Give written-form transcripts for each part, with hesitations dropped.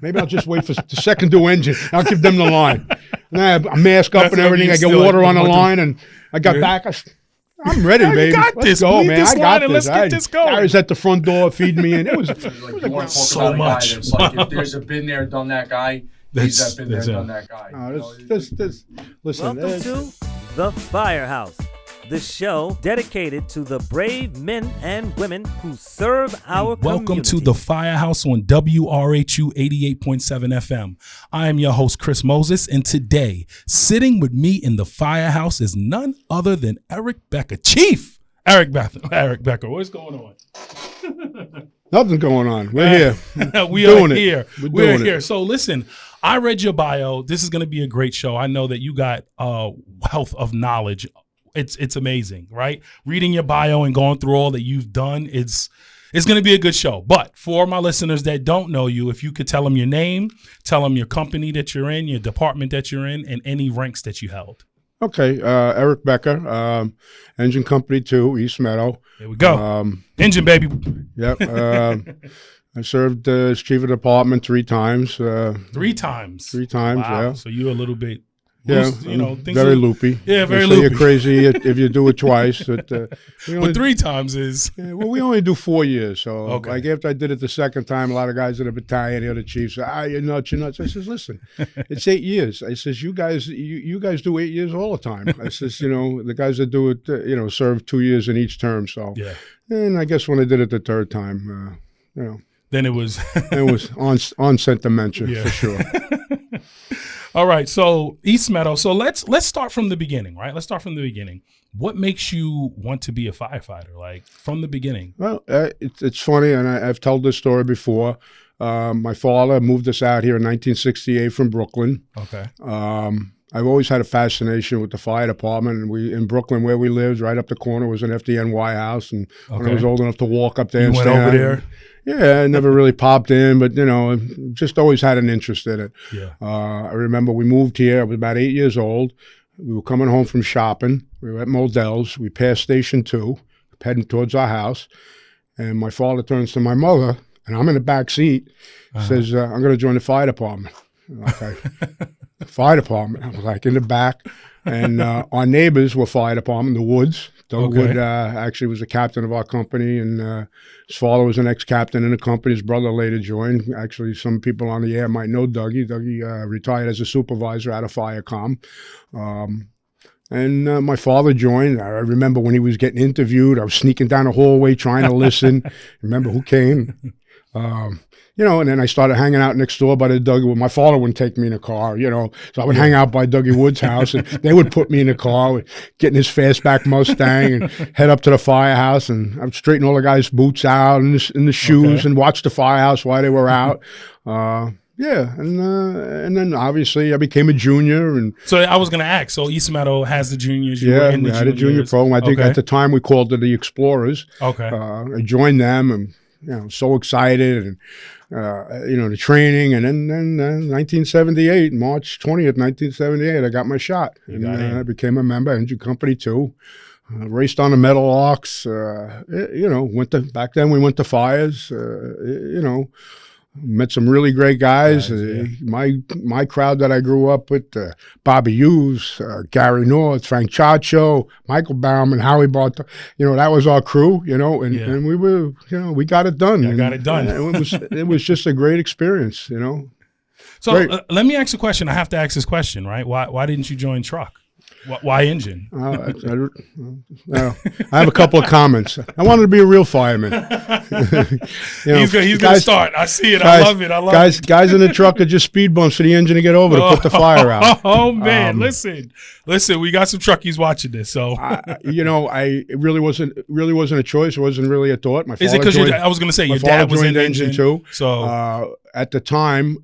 Maybe I'll just wait for the second due engine. I'll give them the line. And I have a mask up and everything. I get water on the line, and I got back. I'm ready, baby. Let's go, man. I got this. Let's get this going. I was at the front door feeding me, and it was so much. Like if there's a been there, done that guy, he's that been there, done that guy. Listen. Welcome to The Firehouse, the show dedicated to the brave men and women who serve our community. Welcome to The Firehouse on WRHU 88.7 FM. I am your host, Chris Moses, and today, sitting with me in The Firehouse is none other than Eric Becker. Chief Eric Becker, what's going on? Nothing's going on. We're here. We're here. We're doing it. So listen, I read your bio. This is going to be a great show. I know that you got a wealth of knowledge. It's amazing, right? Reading your bio and going through all that you've done, it's going to be a good show. But for my listeners that don't know you, if you could tell them your name, tell them your company that you're in, your department that you're in, and any ranks that you held. Okay, Eric Becker, Engine Company 2, East Meadow. There we go. Engine, baby. Yep. I served as chief of department 3 times. 3 times? 3 times, wow. yeah. So you're a little bit... Yeah, things very loopy. Yeah, very so loopy. You're crazy if you do it twice. But 3 times is... Yeah, well, we only do 4 years. So okay. Like after I did it the second time, a lot of guys in the battalion, the other chiefs, you're nuts, you're nuts. I says, listen, it's 8 years. I says, you guys do 8 years all the time. I says, the guys that do it, serve 2 years in each term. So, yeah. And I guess when I did it the third time, then it was... it was on-set dementia, for sure. All right, so East Meadow. So let's start from the beginning, right? Let's start from the beginning. What makes you want to be a firefighter, like from the beginning? Well, it's funny, and I've told this story before. My father moved us out here in 1968 from Brooklyn. Okay. I've always had a fascination with the fire department, and in Brooklyn, where we lived, right up the corner was an FDNY house, and when I was old enough to walk up there, you and went over there. Yeah, I never really popped in, but just always had an interest in it. Yeah. I remember we moved here. I was about 8 years old. We were coming home from shopping. We were at Modell's. We passed Station 2, heading towards our house, and my father turns to my mother, and I'm in the back seat. Says, "I'm going to join the fire department." Okay. Fire department. I was like in the back, and our neighbors were fire department, the Woods. Doug Wood actually was a captain of our company, and his father was an ex-captain in the company. His brother later joined. Actually, some people on the air might know Dougie. Dougie retired as a supervisor out of Firecom. And my father joined. I remember when he was getting interviewed, I was sneaking down the hallway trying to listen. Remember who came? And then I started hanging out next door by the Dougie. My father wouldn't take me in a car, so I would hang out by Dougie Wood's house, and they would put me in a car, getting his fastback Mustang, and head up to the firehouse, and I would straighten all the guys' boots out and the shoes, and watch the firehouse while they were out. And then obviously I became a junior, and so I was going to ask. So East Meadow has the juniors. We had a junior program. I think at the time we called it the Explorers. Okay. I joined them, and so excited, and the training, and then 1978, March 20th, 1978, I got my shot, and I became a member, Engine Company 2. Raced on the metal arcs. Back then we went to fires. Met some really great guys. My crowd that I grew up with, Bobby Hughes, Gary North, Frank Chacho, Michael Bauman, Howie Bart, that was our crew, and we were, we got it done. Got it done. It was just a great experience, So let me ask a question. I have to ask this question, right? Why didn't you join truck? Why engine? I have a couple of comments. I wanted to be a real fireman. He's going to start. I see it. I love it. Guys in the truck are just speed bumps for the engine to get over to put the fire out. Oh man, listen. We got some truckies watching this. So it really wasn't a choice. It wasn't really a thought. Is it because I was going to say your dad was in engine too? So at the time,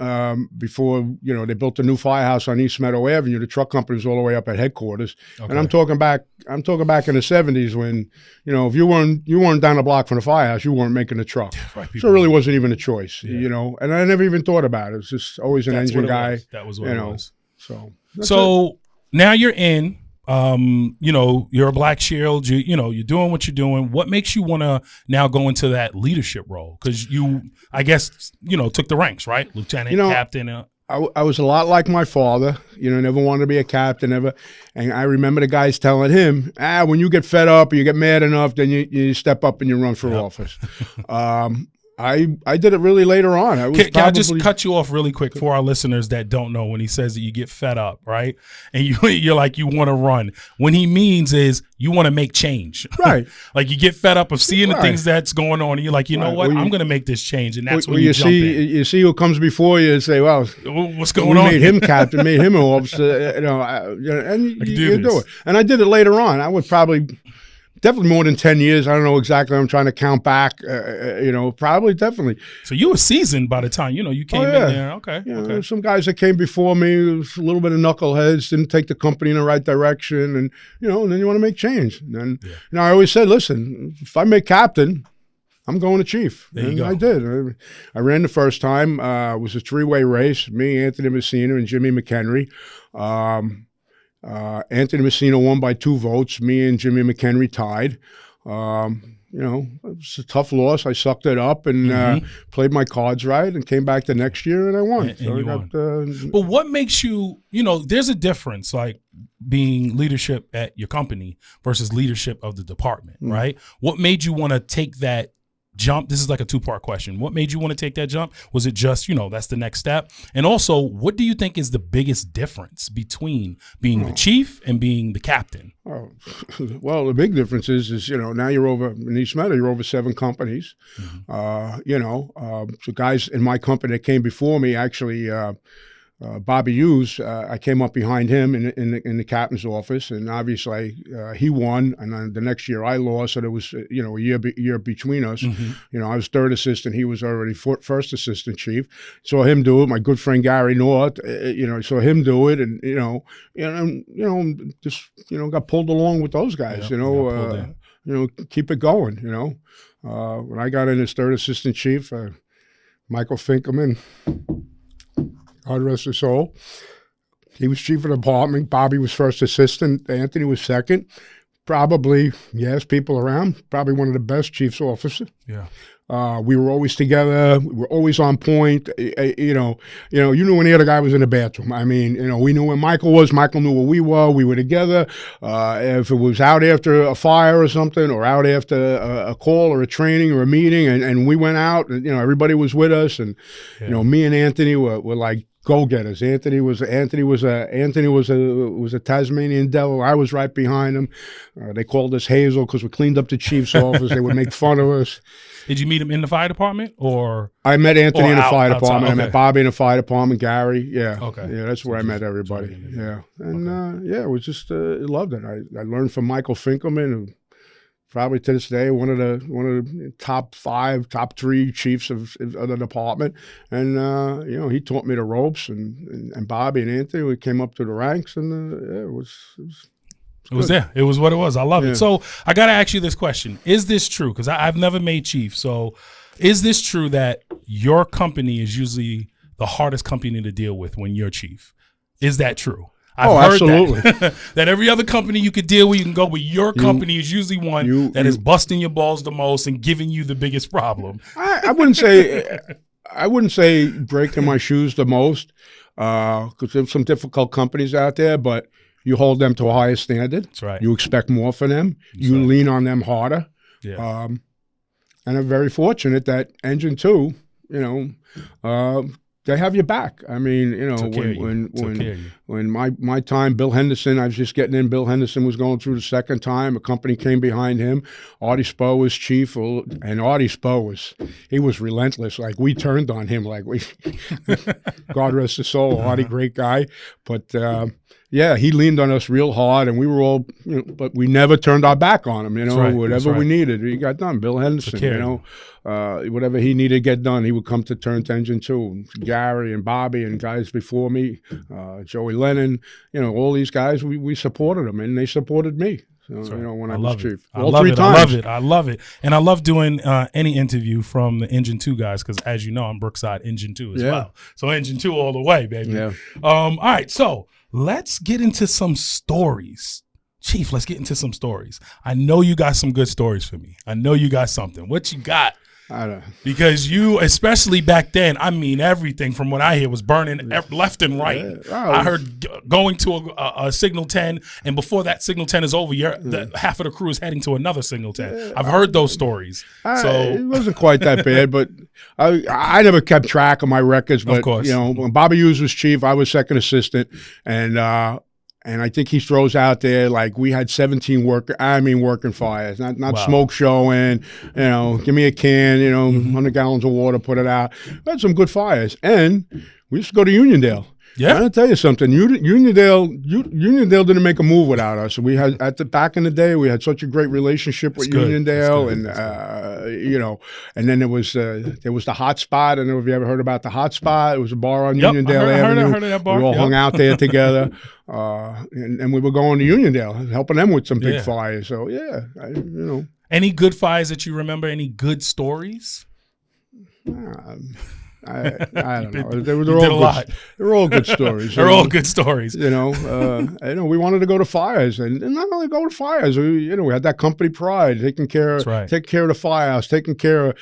before they built a new firehouse on East Meadow Avenue, the truck company was all the way up at headquarters. Okay. And I'm talking back in the 70s when if you weren't down the block from the firehouse, you weren't making the truck. Right, so it really wasn't even a choice. And I never even thought about it. It was just always an engine guy. That was what it was. So now you're in. You know, you're a Black Shield. You know, you're doing what you're doing. What makes you want to now go into that leadership role? Because you, I guess, you know, took the ranks, right? Lieutenant, captain. I was a lot like my father. You know, never wanted to be a captain, ever. And I remember the guys telling him, when you get fed up or you get mad enough, then you step up and you run for office. I did it really later on. Can I just cut you off really quick for our listeners that don't know when he says that you get fed up, right? And you're like, you want to run. What he means is you want to make change. Right. Like you get fed up of seeing the things that's going on. And you're like, you know what? I'm going to make this change. And that's when you jump in. You see who comes before you and say, well, what's going on? We made him captain, made him an officer, and you do it. And I did it later on. I would probably... Definitely more than 10 years. I don't know exactly. I'm trying to count back, probably definitely. So you were seasoned by the time, you came in there. Okay. Okay. Some guys that came before me, was a little bit of knuckleheads, didn't take the company in the right direction. And, and then you want to make change. And I always said, listen, if I make captain, I'm going to chief. And I did. I ran the first time. It was a 3-way race. Me, Anthony Messina, and Jimmy McHenry. Anthony Messina won by 2 votes. Me and Jimmy McHenry tied. It was a tough loss. I sucked it up and played my cards right and came back the next year and I won. But what makes you, there's a difference, like being leadership at your company versus leadership of the department, right? What made you want to take that jump? This is like a 2-part question. What made you want to take that jump? Was it just, that's the next step? And also, what do you think is the biggest difference between being the chief and being the captain? Oh, well, the big difference is, now you're over in East Meadow, you're over 7 companies. So guys in my company that came before me, actually, Bobby Hughes, I came up behind him in the captain's office, and obviously he won, and then the next year I lost, so there was a year between us. I was 3rd assistant, he was already 1st assistant chief. Saw him do it. My good friend Gary North, saw him do it, and just got pulled along with those guys. Keep it going. When I got in as 3rd assistant chief, Michael Finkelman, God rest his soul. He was chief of the department. Bobby was 1st assistant. Anthony was 2nd. Probably, yes, people around. Probably one of the best chief's officers. Yeah. We were always together. We were always on point. You knew when the other guy was in the bathroom. I mean, we knew where Michael was. Michael knew where we were. We were together. If it was out after a fire or something, or out after a call or a training or a meeting, and we went out, and, everybody was with us. And, me and Anthony were like go-getters. Anthony was a Tasmanian devil. I was right behind him. They called us Hazel because we cleaned up the chief's office. They would make fun of us. Did you meet him in the fire department, or? I met Anthony in the fire department. Okay. I met Bobby in the fire department. Gary, yeah. Okay. Yeah, that's where I met everybody. Yeah, and it was just loved it. I learned from Michael Finkelman, who probably to this day one of the top 5, top 3 chiefs of the department, and he taught me the ropes, and Bobby and Anthony, we came up to the ranks, and it was there. It was what it was. I love it. So I got to ask you this question. Is this true? Because I've never made chief. So is this true that your company is usually the hardest company to deal with when you're chief? Is that true? I've heard absolutely. That every other company you could deal with, you can go with. Your company is usually one that is busting your balls the most and giving you the biggest problem. I wouldn't say breaking my shoes the most, because there's some difficult companies out there, but you hold them to a higher standard. That's right. You expect more from them. You lean on them harder. Yeah. And I'm very fortunate that Engine 2, they have your back. I mean, when my time, Bill Henderson, I was just getting in. Bill Henderson was going through the 2nd time. A company came behind him. Artie Spo was chief, and Artie Spo was relentless. Like, we turned on him. Like, God rest his soul, Artie, great guy. But he leaned on us real hard, and we were all, but we never turned our back on him. Whatever we needed, he got done. Bill Henderson, whatever he needed to get done, he would come to turn to Engine 2. Gary and Bobby and guys before me, Joey Lennon, all these guys, we supported them, and they supported me. So, when I was chief. I love it. And I love doing any interview from the Engine 2 guys, because as you know, I'm Brookside Engine 2 as well. So Engine 2 all the way, baby. Yeah. All right, so let's get into some stories Chief, let's get into some stories. I know you got some good stories for me. I know you got something. What you got? I don't. Because you, especially back then, I mean, everything from what I hear was burning left and right. Yeah. Oh. I heard going to a Signal 10, and before that Signal 10 is over, half of the crew is heading to another Signal 10. Yeah. I've heard those stories. It wasn't quite that bad, but I never kept track of my records. But, of course. when Bobby Hughes was chief, I was second assistant, and I think he throws out there like we had 17 working fires, not Wow. smoke showing, give me a can, 100 gallons of water, put it out. We had some good fires. And we used to go to Uniondale. Yeah. I'm gonna tell you something. Uniondale didn't make a move without us. We had back in the day, we had such a great relationship with Uniondale, and then there was the Hot Spot. I don't know if you ever heard about the Hot Spot. It was a bar on Uniondale Avenue. I heard of that bar. We all hung out there together, and we were going to Uniondale, helping them with some big fires. So Any good fires that you remember? Any good stories? I don't know. They're all good stories. They're all good stories. We wanted to go to fires, and not only go to fires. We had that company pride, taking care of the firehouse, taking care of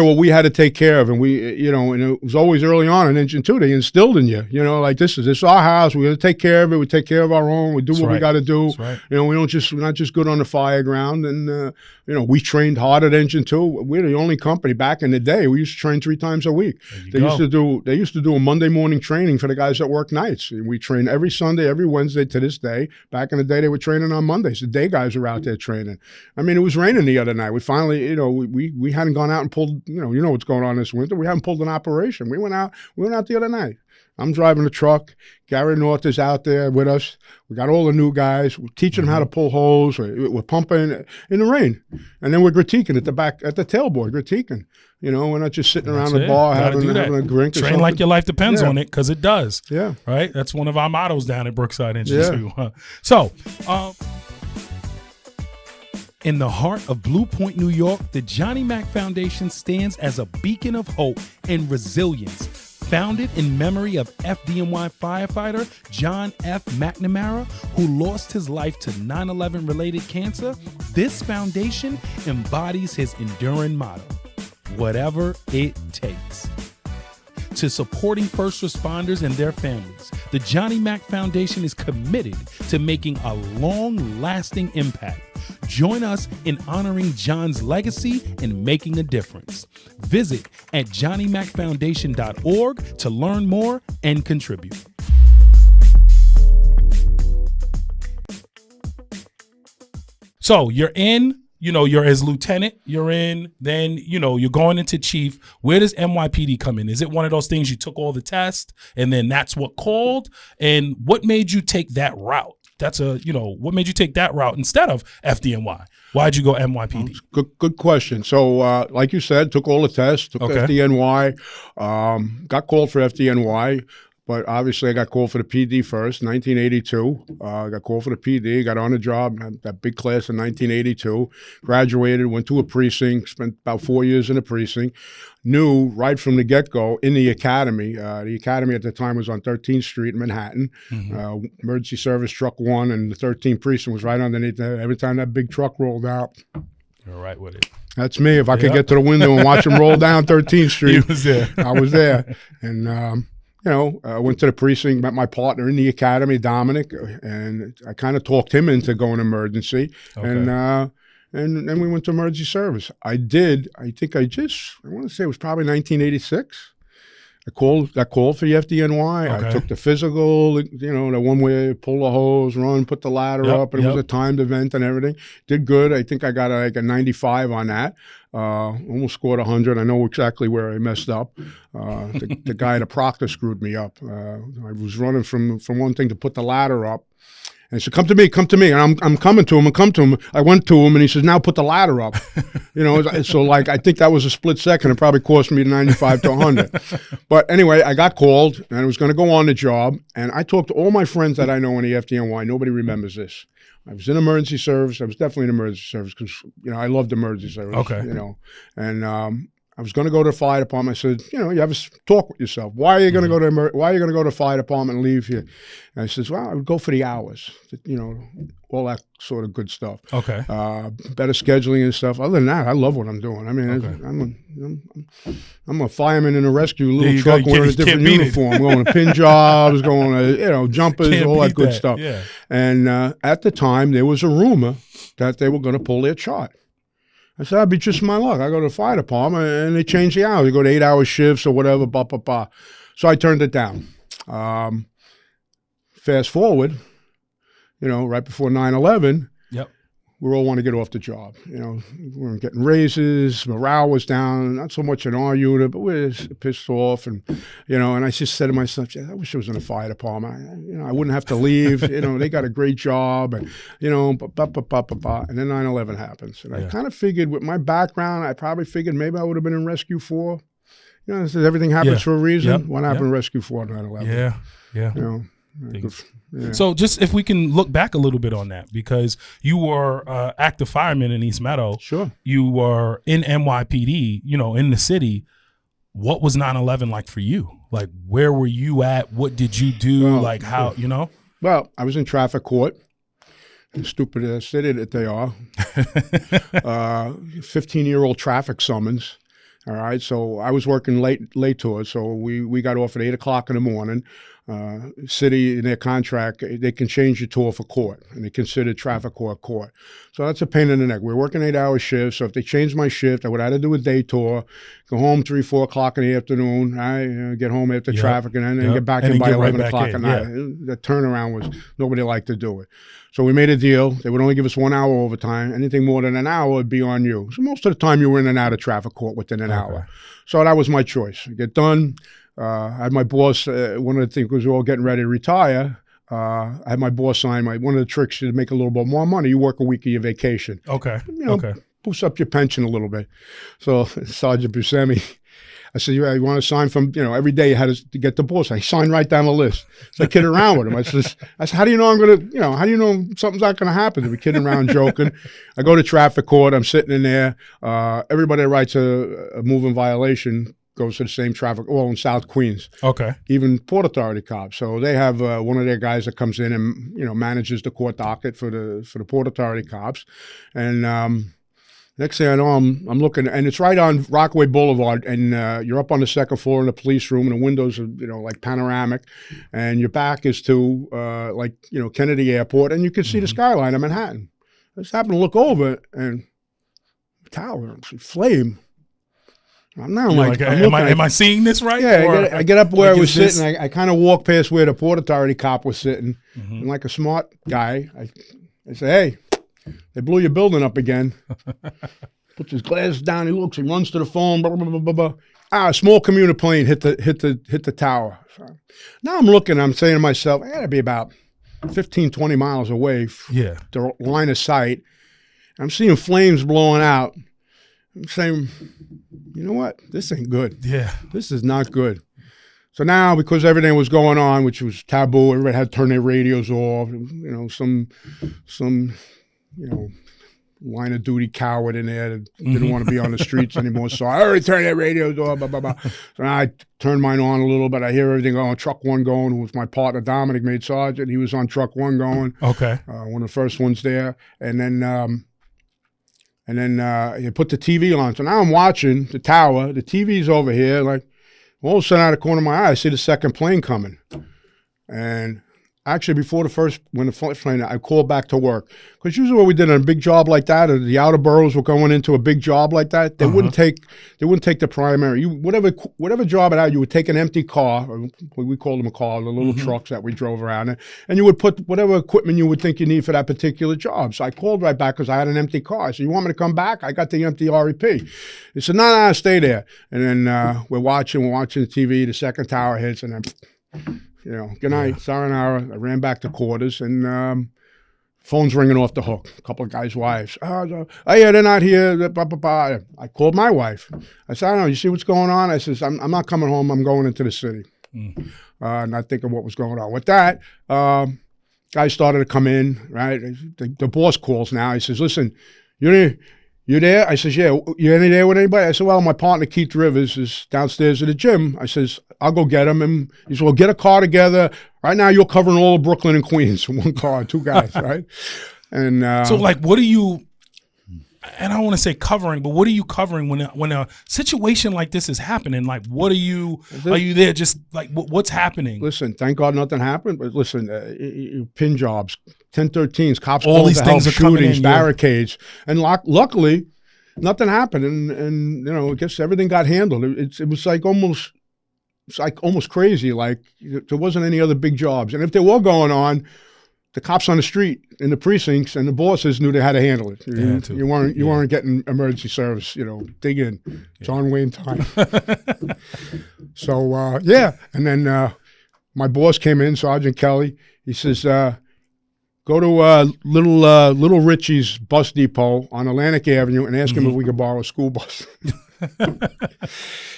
what we had to take care of. And and it was always early on in Engine 2, they instilled in you, like this is our house. We got to take care of it. We take care of our own. We do what we got to do. Right. We're not just good on the fire ground. And, we trained hard at Engine 2. We're the only company back in the day. We used to train 3 times a week. They used to do a Monday morning training for the guys that work nights. And we train every Sunday, every Wednesday to this day. Back in the day, they were training on Mondays. The day guys were out there training. I mean, it was raining the other night. We finally, we hadn't gone out and pulled, what's going on this winter. We haven't pulled an operation. We went out the other night. I'm driving the truck. Gary North is out there with us. We got all the new guys. We're teaching them how to pull hose. We're pumping in the rain. And then we're critiquing at the tailboard, critiquing. We're not just sitting around the bar having a drink or Train something. like your life depends on it, because it does. Yeah. Right? That's one of our mottos down at Brookside Engine 2. So, in the heart of Blue Point, New York, the Johnny Mac Foundation stands as a beacon of hope and resilience. Founded in memory of FDNY firefighter John F. McNamara, who lost his life to 9/11 related cancer, this foundation embodies his enduring motto, whatever it takes. To supporting first responders and their families, the Johnny Mac Foundation is committed to making a long-lasting impact. Join us in honoring John's legacy and making a difference. Visit at johnnymacfoundation.org to learn more and contribute. So you're in, you're as lieutenant, you're in, then, you're going into chief. Where does NYPD come in? Is it one of those things you took all the tests and then that's what called? And what made you take that route? What made you take that route instead of FDNY? Why'd you go NYPD? Good question. So, like you said, took all the tests, took FDNY, got called for FDNY, but obviously I got called for the PD first, 1982. Got called for the PD, got on the job, had that big class in 1982, graduated, went to a precinct, spent about 4 years in a precinct. Knew right from the get-go in the academy. The academy at the time was on 13th Street in Manhattan. Mm-hmm. Emergency Service Truck 1 and the 13th Precinct was right underneath there. Every time that big truck rolled out. You're right with it. That's me. If I could get to the window and watch him roll down 13th Street, he was there. I was there. And, I went to the precinct, met my partner in the academy, Dominic, and I kind of talked him into going emergency. Okay. And then we went to emergency service. I want to say it was probably 1986. I got called for the FDNY. Okay. I took the physical, the one where you pull the hose, run, put the ladder up, and it was a timed event and everything. Did good. I think I got a 95 on that. Almost scored 100. I know exactly where I messed up. The guy at the Proctor screwed me up. I was running from one thing to put the ladder up. And he said, come to me. And I'm coming to him. I went to him and he says, now put the ladder up. So I think that was a split second. It probably cost me 95 to 100. But anyway, I got called and I was going to go on the job. And I talked to all my friends that I know in the FDNY. Nobody remembers this. I was in emergency service. I was definitely in emergency service because, I loved emergency service. Okay. And I was going to go to the fire department. I said, you know, you have to talk with yourself. Why are you going to go to Why are you going to go to the fire department and leave here? And I says, well, I would go for the hours, you know, all that sort of good stuff. Okay. Better scheduling and stuff. Other than that, I love what I'm doing. I mean, I'm a fireman in a rescue little truck wearing a different uniform, going to pin jobs, going to, you know, jumpers, all that good stuff. Yeah. And at the time, there was a rumor that they were going to pull their chart. I said, that'd be just my luck. I go to the fire department and they change the hours. They go to 8-hour shifts or whatever, blah, blah, blah. So I turned it down. Fast forward, you know, right before 9/11, Yep. we all want to get off the job. You know, we weren't getting raises, morale was down, not so much in our unit, but we were pissed off. And, you know, and I just said to myself, I wish I was in the fire department. You know, I wouldn't have to leave. You know, they got a great job. And, you know, and then 9/11 happens. And I kind of figured with my background, I probably figured maybe I would have been in Rescue 4. You know, everything happens for a reason. Yep. What happened in Rescue 4 at 9/11? Yeah. Yeah. You know, yeah. So just if we can look back a little bit on that, because you were active fireman in East Meadow. Sure. You were in NYPD, you know, in the city. What was 9/11 like for you? Like, where were you at? What did you do? Well, like, how, you know? Well, I was in traffic court. Stupid as city that they are. 15-year-old traffic summons. All right, so I was working late tours, so we got off at 8 o'clock in the morning. City, in their contract, they can change your tour for court, and they consider traffic court. So that's a pain in the neck. We're working 8-hour shifts, so if they changed my shift, I would have to do a day tour, go home 3, 4 o'clock in the afternoon, get home after traffic, and then get back in by 11 o'clock at night. The turnaround was, nobody liked to do it. So we made a deal. They would only give us 1 hour overtime. Anything more than an hour would be on you. So most of the time you were in and out of traffic court within an hour. So that was my choice. Get done. I had my boss, one of the things was we were all getting ready to retire. I had my boss sign one of the tricks to make a little bit more money. You work a week of your vacation. Okay. You know, boost up your pension a little bit. So Sergeant Buscemi, I said, you want to sign from, you know, every day you had to get the boss. I signed right down the list. So I kidded around with him. I said, how do you know I'm going to, you know, how do you know something's not going to happen? We're kidding around, joking. I go to traffic court. I'm sitting in there. Everybody that writes a moving violation goes to the same traffic, all in South Queens. Okay. Even Port Authority cops. So they have one of their guys that comes in and, you know, manages the court docket for the Port Authority cops. And next thing I know, I'm looking, and it's right on Rockaway Boulevard, and you're up on the second floor in the police room, and the windows are, you know, like panoramic, and your back is to, like, you know, Kennedy Airport, and you can see the skyline of Manhattan. I just happened to look over, and tower, flame. I'm now like, am I seeing this right? Yeah, I get up where I was sitting. I kind of walk past where the Port Authority cop was sitting, and like a smart guy, I say, hey, they blew your building up again. Puts his glasses down. He looks. He runs to the phone. Blah, blah, blah, blah, blah. A small commuter plane hit the tower. So now I'm looking. I'm saying to myself, I gotta be about 15, 20 miles away. The line of sight. I'm seeing flames blowing out. I'm saying, you know what? This ain't good. Yeah, this is not good. So now, because everything was going on, which was taboo, everybody had to turn their radios off. You know, some you know, line of duty coward in there that didn't want to be on the streets anymore. So I already turned their radios off, blah, blah, blah. So I turned mine on a little bit. I hear everything going, truck one going, who was my partner, Dominic, made sergeant. He was on truck one going. Okay. One of the first ones there. And then you put the TV on. So now I'm watching the tower. The TV's over here. Like, all of a sudden, out of the corner of my eye, I see the second plane coming. And actually, before when the first plane, I called back to work. Because usually what we did on a big job like that, or the outer boroughs were going into a big job like that, they wouldn't take the primary. Whatever job it had, you would take an empty car, or we called them a car, the little trucks that we drove around in, and you would put whatever equipment you would think you need for that particular job. So I called right back because I had an empty car. I said, you want me to come back? I got the empty REP. He said, no, stay there. And then we're watching the TV, the second tower hits, and then, you know, good night, sayonara. I ran back to quarters, and phone's ringing off the hook. A couple of guys' wives. Oh, yeah, they're not here. Blah, blah, blah. I called my wife. I said, I don't know, you see what's going on? I says, I'm not coming home. I'm going into the city. Not thinking what was going on. With that, guys started to come in, right? The boss calls now. He says, listen, you You there? I says, yeah. You any there with anybody? I said, well, my partner Keith Rivers is downstairs at the gym. I says, I'll go get him. And he said, well, get a car together. Right now, you're covering all of Brooklyn and Queens in one car, 2 guys, right? And so, like, what are you? And I don't want to say covering, but what are you covering when a situation like this is happening? Like, what are you? Are you there? Just like, what's happening? Listen, thank God nothing happened. But listen, pin jobs, 1013s, cops all called these to things help, are coming shootings, in, barricades, and luckily, nothing happened. And you know, I guess everything got handled. It was like almost. It's like almost crazy. Like there wasn't any other big jobs, and if they were going on, the cops on the street in the precincts and the bosses knew they had to handle it. You weren't getting emergency service. You know, dig in, John Wayne time. So yeah, and then my boss came in, Sergeant Kelly. He says, "Go to Little Richie's bus depot on Atlantic Avenue and ask him if we could borrow a school bus."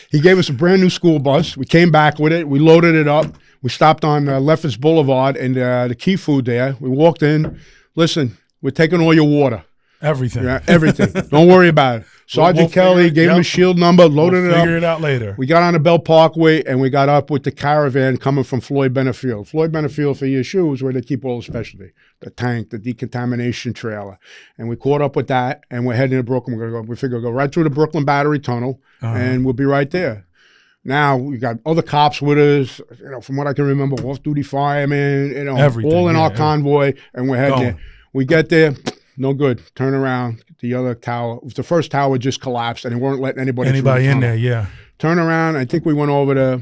He gave us a brand new school bus. We came back with it. We loaded it up. We stopped on Lefferts Boulevard and the Key Food there. We walked in. Listen, we're taking all your water. Everything. Yeah, everything. Don't worry about it. Sergeant Kelly gave him a shield number, loaded it up. Figure it out later. We got on the Bell Parkway and we got up with the caravan coming from Floyd Benefield. Floyd Benefield for ESU is where they keep all the specialty, the tank, the decontamination trailer. And we caught up with that and we're heading to Brooklyn. We figure we'll go right through the Brooklyn Battery Tunnel and we'll be right there. Now we got other cops with us, you know, from what I can remember, off-duty firemen, you know, everything, all in our convoy, and we're heading there. We get there, no good. Turn around. The other tower, the first tower just collapsed, and they weren't letting anybody in there. Yeah. Turn around. I think we went over to,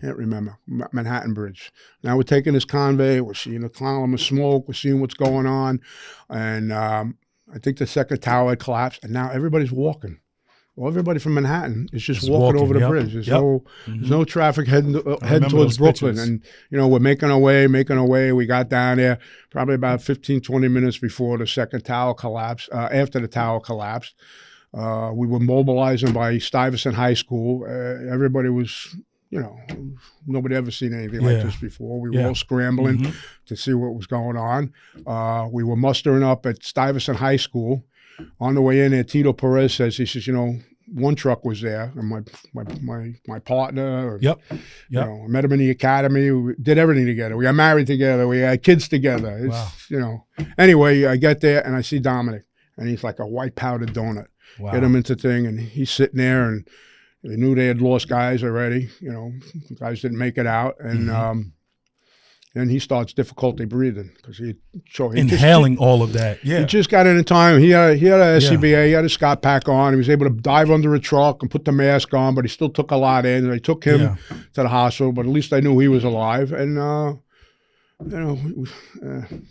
can't remember, Manhattan Bridge. Now we're taking this convoy. We're seeing a column of smoke. We're seeing what's going on, and I think the second tower had collapsed, and now everybody's walking. Well, everybody from Manhattan is just walking over the bridge. There's no traffic heading towards Brooklyn. And, you know, we're making our way. We got down there probably about 15, 20 minutes before the second tower collapsed, after the tower collapsed. We were mobilizing by Stuyvesant High School. Everybody was, you know, nobody ever seen anything like this before. We were all scrambling to see what was going on. We were mustering up at Stuyvesant High School. On the way in there, Tito Perez says, he says, you know, one truck was there, and my partner, you know, I met him in the academy. We did everything together. We got married together. We had kids together. It's, you know. Anyway, I get there, and I see Dominic, and he's like a white powdered donut. Wow. Get him into thing, and he's sitting there, and they knew they had lost guys already. You know, guys didn't make it out, and then he starts difficulty breathing because he inhaling all of that. Yeah, he just got in time. He had a SCBA. He had a Scott pack on. He was able to dive under a truck and put the mask on, but he still took a lot in. They took him to the hospital, but at least I knew he was alive. And you know,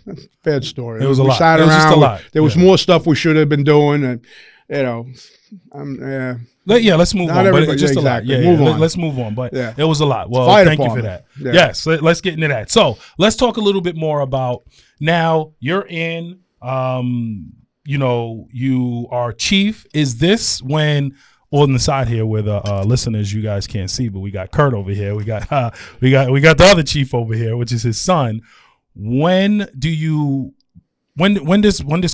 that's a bad story. It was a lot. Sat it was around. Just a lot. There was more stuff we should have been doing, and you know. Let's move on. But it's just a lot. Let's move on. But it was a lot. Well, thank you for that. Yeah. Yes, let's get into that. So let's talk a little bit more about now. You're in. You know, you are chief. Is this when? On the side here, where the listeners you guys can't see, but we got Kurt over here. We got the other chief over here, which is his son. When does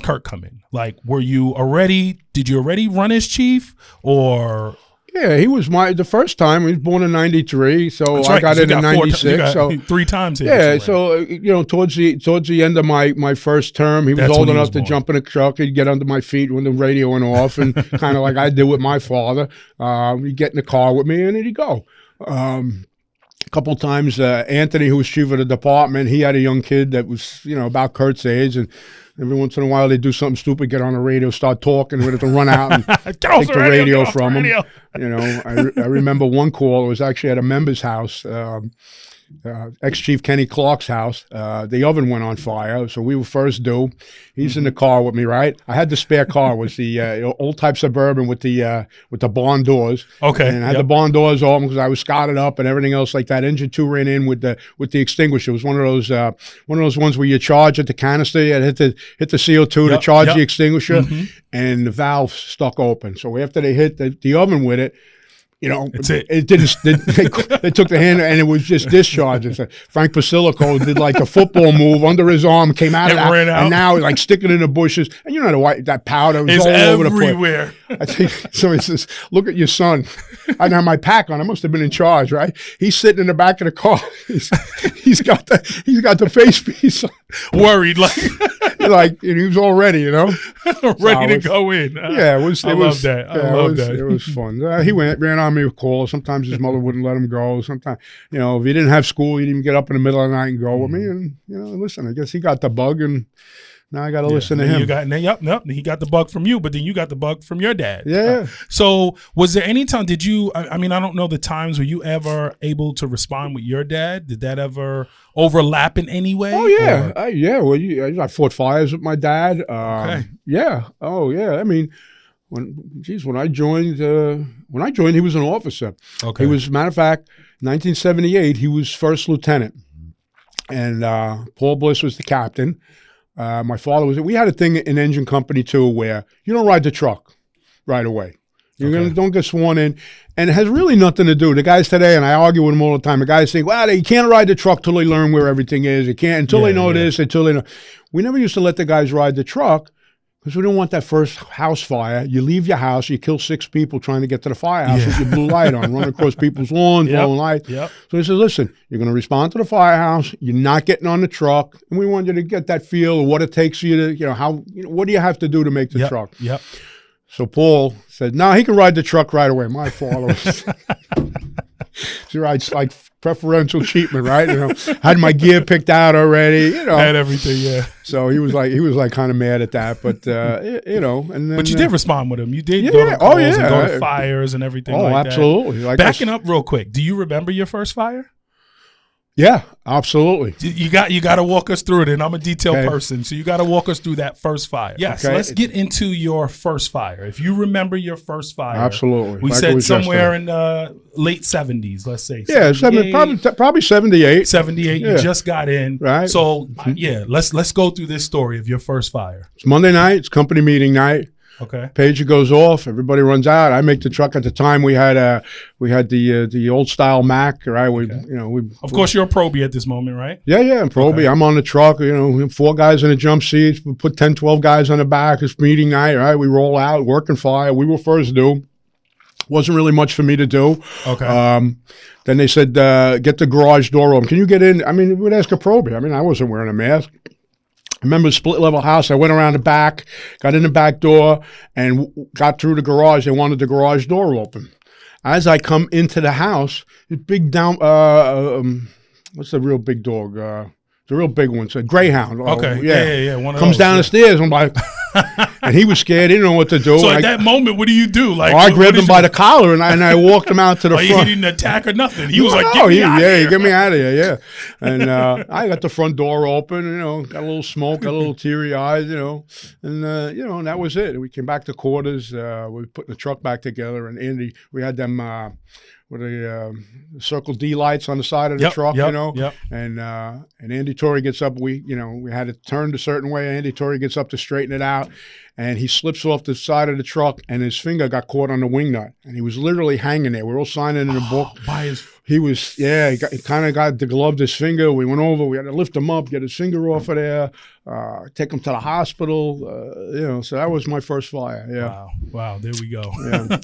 Kurt come in? Like, did you already run as chief, or? Yeah, he was the first time. He was born in '93, so I got in 96. So 3 times here. Yeah, so you know, towards the end of my first term, he was old enough to jump in a truck. He'd get under my feet when the radio went off, and kind of like I did with my father. He'd get in the car with me, and he'd go. A couple of times, Anthony, who was chief of the department, he had a young kid that was, you know, about Kurt's age, and every once in a while they do something stupid, get on the radio, start talking, we'd have to run out and take the radio from him. You know, I remember one call. It was actually at a member's house. Ex-Chief Kenny Clark's house. The oven went on fire, so we were first due. He's in the car with me, right? I had the spare car, was the old type Suburban with the barn doors. Okay. And I had the barn doors open because I was scotted up and everything else like that. Engine 2 ran in with the extinguisher. It was one of those ones where you charge at the canister, you hit the CO2 to charge the extinguisher, and the valve stuck open. So after they hit the oven with it, That's it. It didn't. They took the hand and it was just discharged. It's like Frank Basilico did like a football move under his arm, came out of And that, ran out. and now like sticking in the bushes. And you know the white that powder was It's all over the place. everywhere. I think somebody says, "Look at your son." I didn't have my pack on. I must have been in charge, right? He's sitting in the back of the car. He's got the face piece on. Worried, like Like and he was all ready, ready to go in. Yeah, it was. I love that. I love that. It was fun. He ran on me with calls. Sometimes his mother wouldn't let him go. Sometimes, if he didn't have school, he'd even get up in the middle of the night and go with me. And listen, I guess he got the bug, and now I got to listen to him. He got the bug from you, but then you got the bug from your dad. Yeah. So was there any time, did you, I mean, I don't know the times, were you ever able to respond with your dad? Did that ever overlap in any way? Oh, yeah. Well, I fought fires with my dad. Okay. Yeah. Oh, yeah. I mean, when I joined, he was an officer. Okay. He was, matter of fact, 1978, he was first lieutenant. And Paul Bliss was the captain. My father we had a thing in engine company too where you don't ride the truck right away. Don't get sworn in. And it has really nothing to do. The guys today, and I argue with them all the time, the guys think, well, you can't ride the truck till they learn where everything is. You can't until they know this, until they know. We never used to let the guys ride the truck because we didn't want that first house fire. You leave your house, you kill 6 people trying to get to the firehouse with your blue light on, run across people's lawns, blowing lights. Yep. So he says, listen, you're going to respond to the firehouse. You're not getting on the truck. And we want you to get that feel of what it takes you to, what do you have to do to make the truck? Yep. So Paul said, no, he can ride the truck right away. My father was, he rides like preferential treatment, right? Had my gear picked out already, Had everything, yeah. So he was like kind of mad at that, but and then, But you did respond with him. You did go to calls and go to fires and everything like that. Absolutely. Like Backing up real quick, do you remember your first fire? Yeah, absolutely. You got to walk us through it, and I'm a detailed person, so you got to walk us through that first fire. Yes, let's get into your first fire. If you remember your first fire, absolutely. We said somewhere in the late 70s, let's say. Yeah, probably 78. 78. You just got in, right? So let's go through this story of your first fire. It's Monday night. It's company meeting night. Okay. Pager goes off. Everybody runs out. I make the truck. At the time, we had the old style Mac, right? Of course, you're a probie at this moment, right? Yeah, I'm probie. Okay. I'm on the truck. 4 guys in the jump seats. We put 10, 12 guys on the back. It's meeting night, right? We roll out, working fire. We were first due. Wasn't really much for me to do. Okay. Then they said, get the garage door open. Can you get in? I mean, we'd ask a probie. I mean, I wasn't wearing a mask. I remember a split level house. I went around the back, got in the back door, and got through the garage. They wanted the garage door open. As I come into the house, this big what's the real big dog? The real big one. It's a greyhound. Okay. Yeah. One of comes those, down the stairs. I'm like, and he was scared. He didn't know what to do. So at that moment, what do you do? Like, I grabbed him by the collar and I walked him out to the front. He didn't attack or nothing. He was like, get me out of here. Yeah. And I got the front door open, got a little smoke, got a little teary eyes, and that was it. We came back to quarters. We put the truck back together, and Andy, we had them with the Circle D lights on the side of the truck, and Andy Torrey gets up. We had it turned a certain way. Andy Torrey gets up to straighten it out, and he slips off the side of the truck, and his finger got caught on the wing nut, and he was literally hanging there. We were all signing in the book. He kind of got degloved his finger. We went over. We had to lift him up, get his finger off of there, take him to the hospital. So that was my first fire. Yeah. Wow. There we go. Yeah.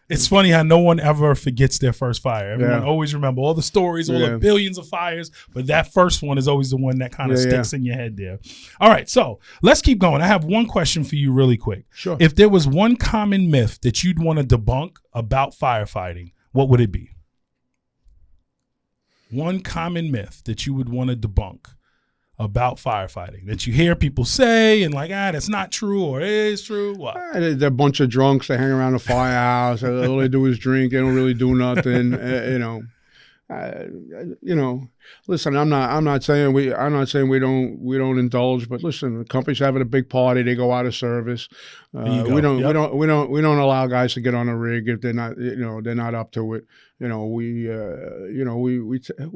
It's funny how no one ever forgets their first fire. Everyone always remember all the stories, all the billions of fires, but that first one is always the one that kind of sticks in your head there. All right, so let's keep going. I have one question for you really quick. Sure. If there was one common myth that you'd want to debunk about firefighting, what would it be? One common myth that you would want to debunk about firefighting that you hear people say and like, that's not true, or it is true. What? They're a bunch of drunks. They hang around the firehouse. All they do is drink. They don't really do nothing. Listen, I'm not saying we don't indulge, but listen, the company's having a big party. They go out of service. We don't allow guys to get on a rig if they're not up to it. we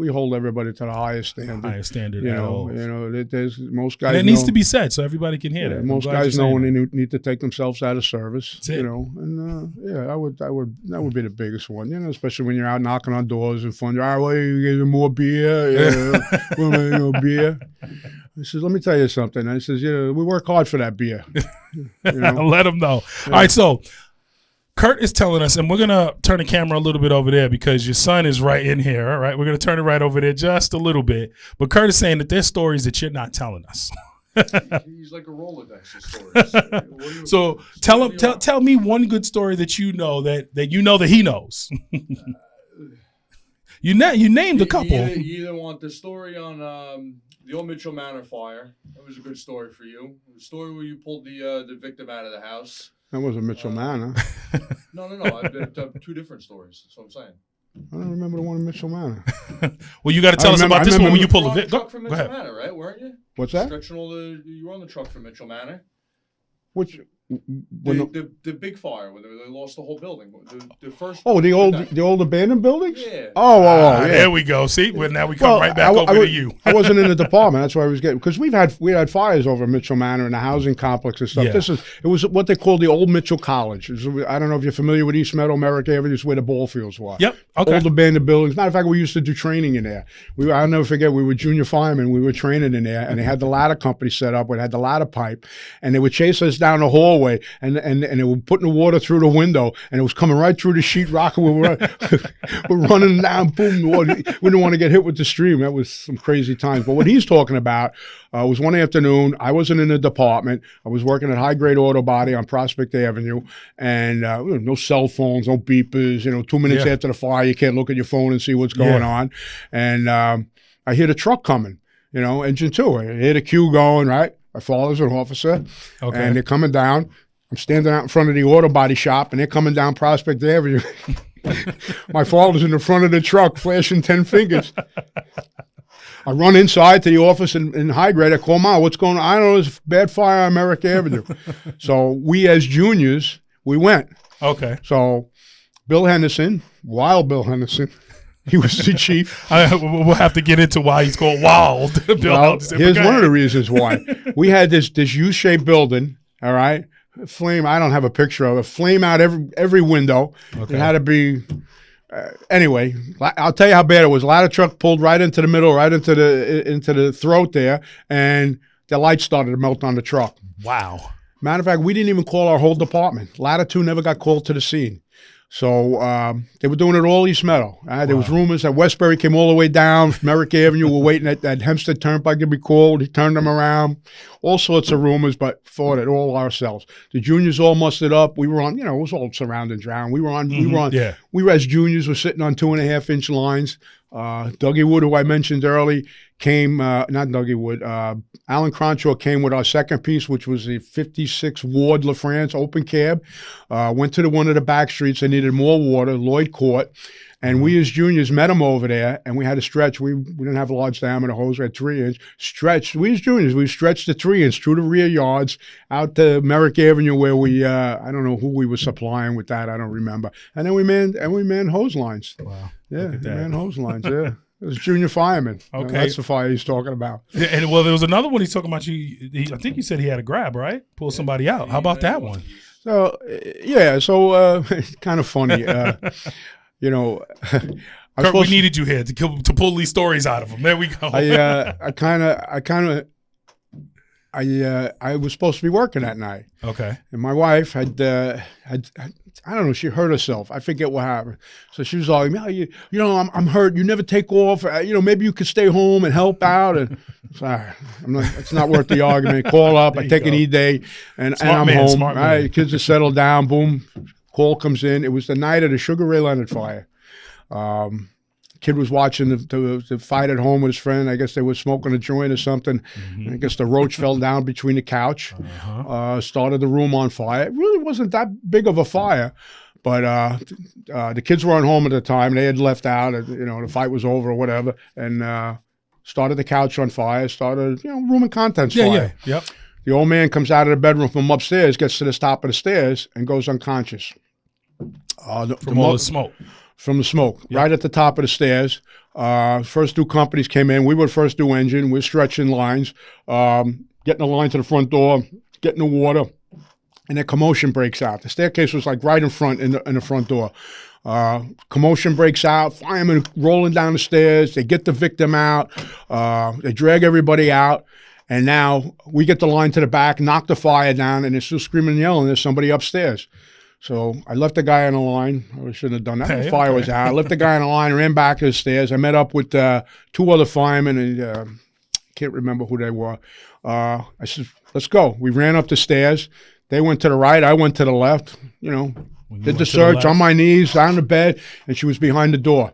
hold everybody to the highest standard. Highest standard. There's most guys. And it needs to be said so everybody can hear it. Most guys know when they need to take themselves out of service. That's it. That would be the biggest one. Especially when you're out knocking on doors and fun. All right, well, you get more beer. Beer. I says, let me tell you something. I says, we work hard for that beer. Let them know. Yeah. All right, so Kurt is telling us, and we're going to turn the camera a little bit over there because your son is right in here, all right? We're going to turn it right over there just a little bit. But Kurt is saying that there's stories that you're not telling us. He's like a Rolodex of stories. So tell me one good story that you know that he knows. You named a couple. You either want the story on the old Mitchell Manor fire. That was a good story for you. The story where you pulled the victim out of the house. That wasn't Mitchell Manor. No. I've two different stories. That's what I'm saying. I don't remember the one in Mitchell Manor. Well, you got to tell us about this one when you pull the victim. Go ahead. Manor, right? Weren't you? What's that? You were on the truck from Mitchell Manor. Which? The big fire where they lost the whole building. The first. Oh, the old abandoned buildings. Yeah. Oh, yeah. There we go. See, now we come right back over to you. I wasn't in the department. That's why I was getting, because we had fires over Mitchell Manor and the housing complex and stuff. Yeah. It was what they call the old Mitchell College. I don't know if you're familiar with East Meadow, Merrick Avenue. It's where the ball fields were. Yep. Okay. Old abandoned buildings. Matter of fact, we used to do training in there. I'll never forget. We were junior firemen. We were training in there, and they had the ladder company set up. We had the ladder pipe, and they would chase us down the hallway, and they were putting the water through the window, and it was coming right through the sheetrock, and we're running down, boom. We didn't want to get hit with the stream. That was some crazy times. But what he's talking about was one afternoon. I wasn't in the department. I was working at High Grade Auto Body on Prospect Avenue, and no cell phones, no beepers. 2 minutes after the fire, you can't look at your phone and see what's going on. And I hear the truck coming, engine 2. I hear the queue going, right? My father's an officer, and they're coming down. I'm standing out in front of the auto body shop, and they're coming down Prospect Avenue. My father's in the front of the truck, flashing 10 fingers. I run inside to the office in High Grade. I call Mom, what's going on? I don't know, there's a bad fire on Merrick Avenue. So we, as juniors, we went. Okay. So Bill Henderson, Wild Bill Henderson, he was the chief. We'll have to get into why he's called Wild. Here's one of the reasons why. We had this U-shaped building, all right? Flame, I don't have a picture of it. Flame out every window. Okay. It had to be, anyway, I'll tell you how bad it was. A ladder truck pulled right into the middle, right into the throat there, and the lights started to melt on the truck. Wow. Matter of fact, we didn't even call our whole department. Ladder 2 never got called to the scene. So they were doing it all East Meadow. There was rumors that Westbury came all the way down Merrick Avenue. We're waiting at Hempstead Turnpike to be called. He turned them around. All sorts of rumors, but fought it all ourselves. The juniors all mustered up. We were on, it was all surround and drown. We were as juniors, we're sitting on 2.5-inch lines. Dougie Wood, who I mentioned early, came, not Dougie Wood, Alan Cronshaw came with our second piece, which was the 56 Ward LaFrance open cab. Went to one of the back streets. They needed more water. Lloyd Court. And we as juniors met him over there, and we had to stretch. We didn't have a large diameter hose. We had 3-inch. Stretched. We as juniors, we stretched the 3-inch through the rear yards out to Merrick Avenue where we, I don't know who we were supplying with that. I don't remember. And then we manned hose lines. Wow. Yeah, we manned hose lines, yeah. It was junior fireman. Okay. That's the fire he's talking about. Yeah, and there was another one he's talking about. I think you said he had a grab, right? Pull somebody out. How about that one? So, it's kind of funny. Kurt, we needed you here to pull these stories out of them. There we go. I was supposed to be working that night. Okay. And my wife had I don't know, she hurt herself. I forget what happened. So she was like, I'm hurt. You never take off. Maybe you could stay home and help out. And sorry, it's not worth the argument. Call up. I take an E-day and I'm home. All right, kids are settled down. Boom. Call comes in. It was the night of the Sugar Ray Leonard fire. Kid was watching the fight at home with his friend. I guess they were smoking a joint or something. Mm-hmm. I guess the roach fell down between the couch, started the room on fire. It really wasn't that big of a fire, but the kids weren't home at the time. They had left out. The fight was over or whatever, and started the couch on fire. Started room and contents fire. Yeah, yep. The old man comes out of the bedroom from upstairs, gets to the top of the stairs, and goes unconscious. From all the smoke. from the smoke, Yeah. right at the top of the stairs. First two companies came in. We were the first two engine. We're stretching lines, getting the line to the front door, getting the water, and then commotion breaks out. The staircase was like right in front in the front door. Commotion breaks out. Firemen rolling down the stairs. They get the victim out. They drag everybody out. And now we get the line to the back, knock the fire down, and they're still screaming and yelling. There's somebody upstairs. So I left the guy on the line. I shouldn't have done that. Okay, The fire was out. I left the guy on the line, ran back to the stairs. I met up with two other firemen, and can't remember who they were. I said, let's go. We ran up the stairs. They went to the right. I went to the left. You know, When you did went the to search left, on my knees, on the bed, and she was behind the door,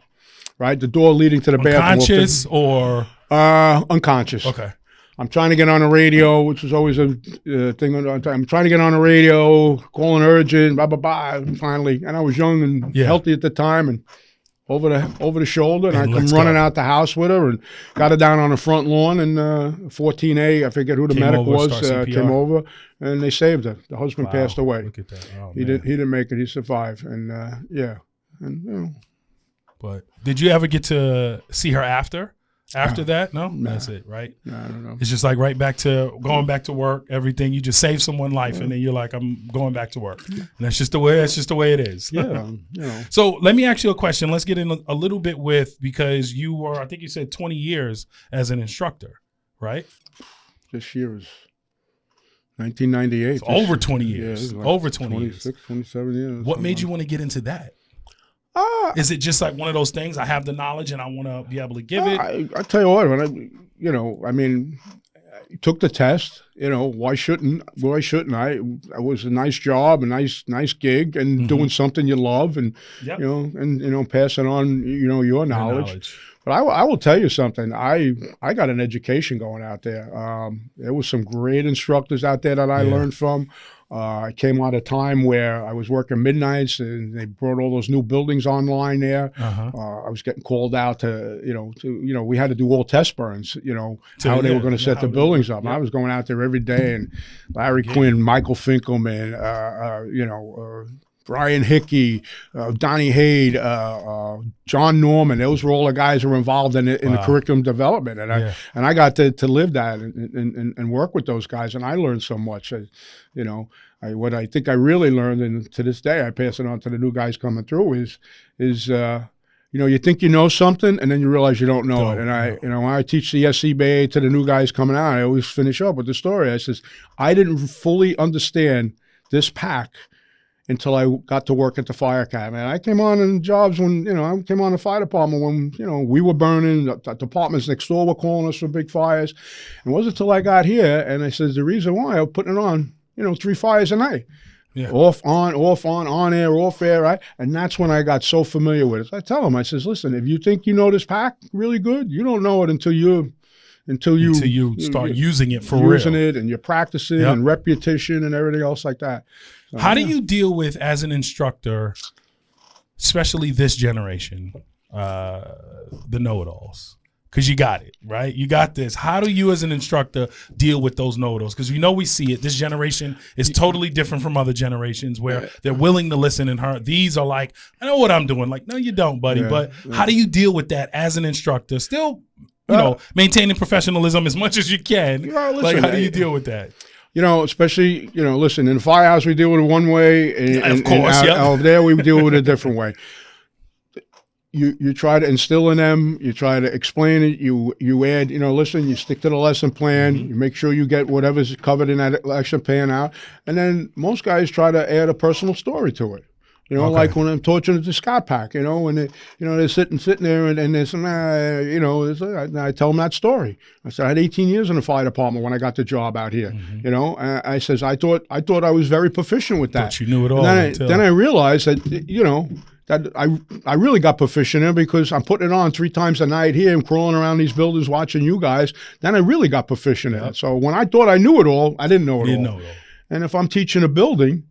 right? The door leading to the bathroom. unconscious or Unconscious. okay. I'm trying to get on the radio, which was always a thing. I'm trying to get on the radio, calling urgent, blah, blah, blah. And finally, and I was young and healthy at the time, and over the shoulder, and I come running out the house with her and got her down on the front lawn, and 14A, I forget who the medic was, came over, and they saved her. The husband passed away. Look at that. Oh, He didn't make it. He survived, and and you know. But did you ever get to see her after that? No? That's it, right? I don't know. It's just like going back to work, everything. You just save someone's life, and then you're like, I'm going back to work. And that's just the way it is. Yeah, you know. So let me ask you a question. Let's get in a little bit because you were, I think you said 20 years as an instructor, right? This year is 1998. So over 20 years. Yeah, like Over 20 years. 26, 27 years. What made you want to get into that? Is it just like one of those things? I have the knowledge and I want to be able to give it. I tell you what, when I took the test. You know, why shouldn't I? It was a nice job, a nice gig, and doing something you love, and passing on your knowledge. But I will tell you something. I got an education going out there. There was some great instructors out there that I learned from. I came out of a time where I was working midnights, and they brought all those new buildings online there. I was getting called out to we had to do all test burns, how they were going to set the buildings up. I was going out there every day, and Larry Quinn, Michael Finkelman, Brian Hickey, Donnie Haid, John Norman. Those were all the guys who were involved in the curriculum development, and I got to live that and work with those guys, and I learned so much. What I think I really learned, and to this day I pass it on to the new guys coming through, is you think you know something, and then you realize you don't know it. And when I teach the SCBA to the new guys coming out, I always finish up with the story. I says, I didn't fully understand this pack until I got to work at the fire academy. And I came on in jobs when, I came on the fire department when, we were burning, the departments next door were calling us for big fires. It wasn't until I got here, and I says, the reason why I was putting it on, 3 fires a night. Yeah. Off, on air, off air, right? And that's when I got so familiar with it. So I tell them, I says, listen, if you think you know this pack really good, you don't know it until you start using it for using real. it, and you're practicing and repetition and everything else like that. So, how do you deal with, as an instructor, especially this generation, the know-it-alls? Because you got it, right? You got this. How do you as an instructor deal with those know-it-alls? Because we see it. This generation is totally different from other generations where they're willing to listen and hear. These are like, I know what I'm doing. Like, no, you don't, buddy. But how do you deal with that as an instructor? Still, maintaining professionalism as much as you can. Listen, how do you deal with that? Especially, listen, in the firehouse, we deal with it one way. And, of course, out there, we deal with it a different way. You try to instill in them, you try to explain it, you add, listen, you stick to the lesson plan, you make sure you get whatever's covered in that lesson plan out. And then most guys try to add a personal story to it. Like when I'm torturing the Scott Pack, when they, they're sitting there and there's some, I tell them that story. I said, I had 18 years in the fire department when I got the job out here, I says, I thought I was very proficient with that. But you knew it all. Then I realized that, that I really got proficient in because I'm putting it on 3 times a night here and crawling around these buildings watching you guys. Then I really got proficient in it. So when I thought I knew it all, I didn't know it all. And if I'm teaching a building,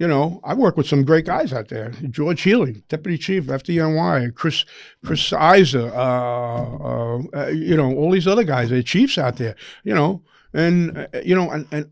I work with some great guys out there. George Healy, Deputy Chief, FDNY, Chris Iser, all these other guys, they're chiefs out there, and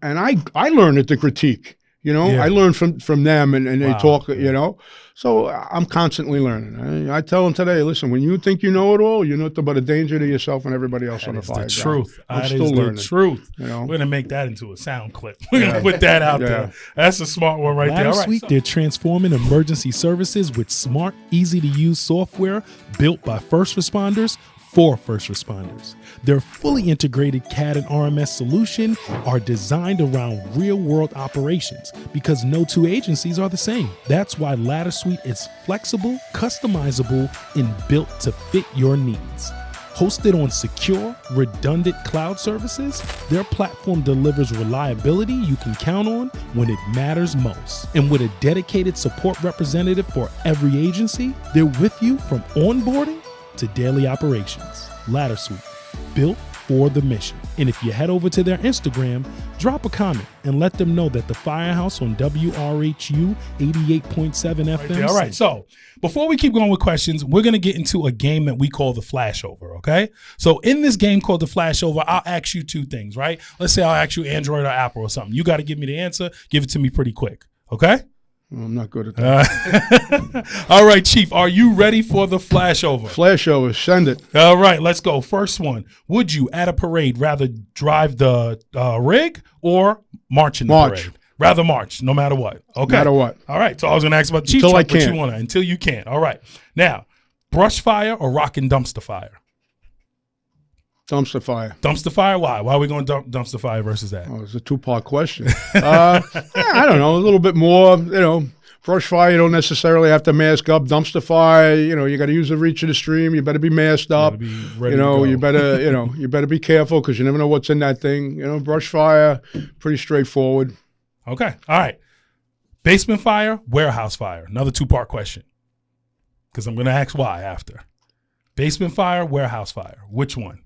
I learned it to critique. You know, Yeah. I learn from them, and they Wow. talk. You know, so I'm constantly learning. I tell them today, listen, when you think you know it all, you're nothing but a danger to yourself and everybody else on the That fire is the ground. truth. I'm That still is learning. the truth. You know? We're gonna make that into a sound clip. We're gonna put that out there. That's a smart one right there. All right. Suite, they're transforming emergency services with smart, easy-to-use software built by first responders for first responders. Their fully integrated CAD and RMS solution are designed around real-world operations because no two agencies are the same. That's why Ladder Suite is flexible, customizable, and built to fit your needs. Hosted on secure, redundant cloud services, their platform delivers reliability you can count on when it matters most. And with a dedicated support representative for every agency, they're with you from onboarding to daily operations. Ladder Suite, built for the mission. And if you head over to their Instagram, drop a comment and let them know that the Firehouse on WRHU 88.7 FM. All right. So before we keep going with questions, we're going to get into a game that we call the flashover. Okay. So in this game called the flashover, I'll ask you two things, right? Let's say I'll ask you Android or Apple or something. You got to give me the answer. Give it to me pretty quick. Okay. Well, I'm not good at that. All right, Chief. Are you ready for the flashover? Flashover, send it. All right, let's go. First one. Would you, at a parade, rather drive the rig or march in the March. parade? Rather march, no matter what. Okay. No matter what. All right. So I was going to ask about the Chief Until I truck, but you can't. want to. Until you can. All right. Now, brush fire or rockin' dumpster fire? Dumpster fire. Dumpster fire? Why? Why are we going dumpster fire versus that? Oh, it's a two-part question. I don't know, a little bit more, you know. Brush fire, you don't necessarily have to mask up. Dumpster fire, you know, you got to use the reach of the stream. You better be masked up. Be ready You know, to go. you better be careful because you never know what's in that thing. You know, brush fire, pretty straightforward. Okay. All right. Basement fire, warehouse fire. Another two-part question because I'm going to ask why after. Basement fire, warehouse fire. Which one?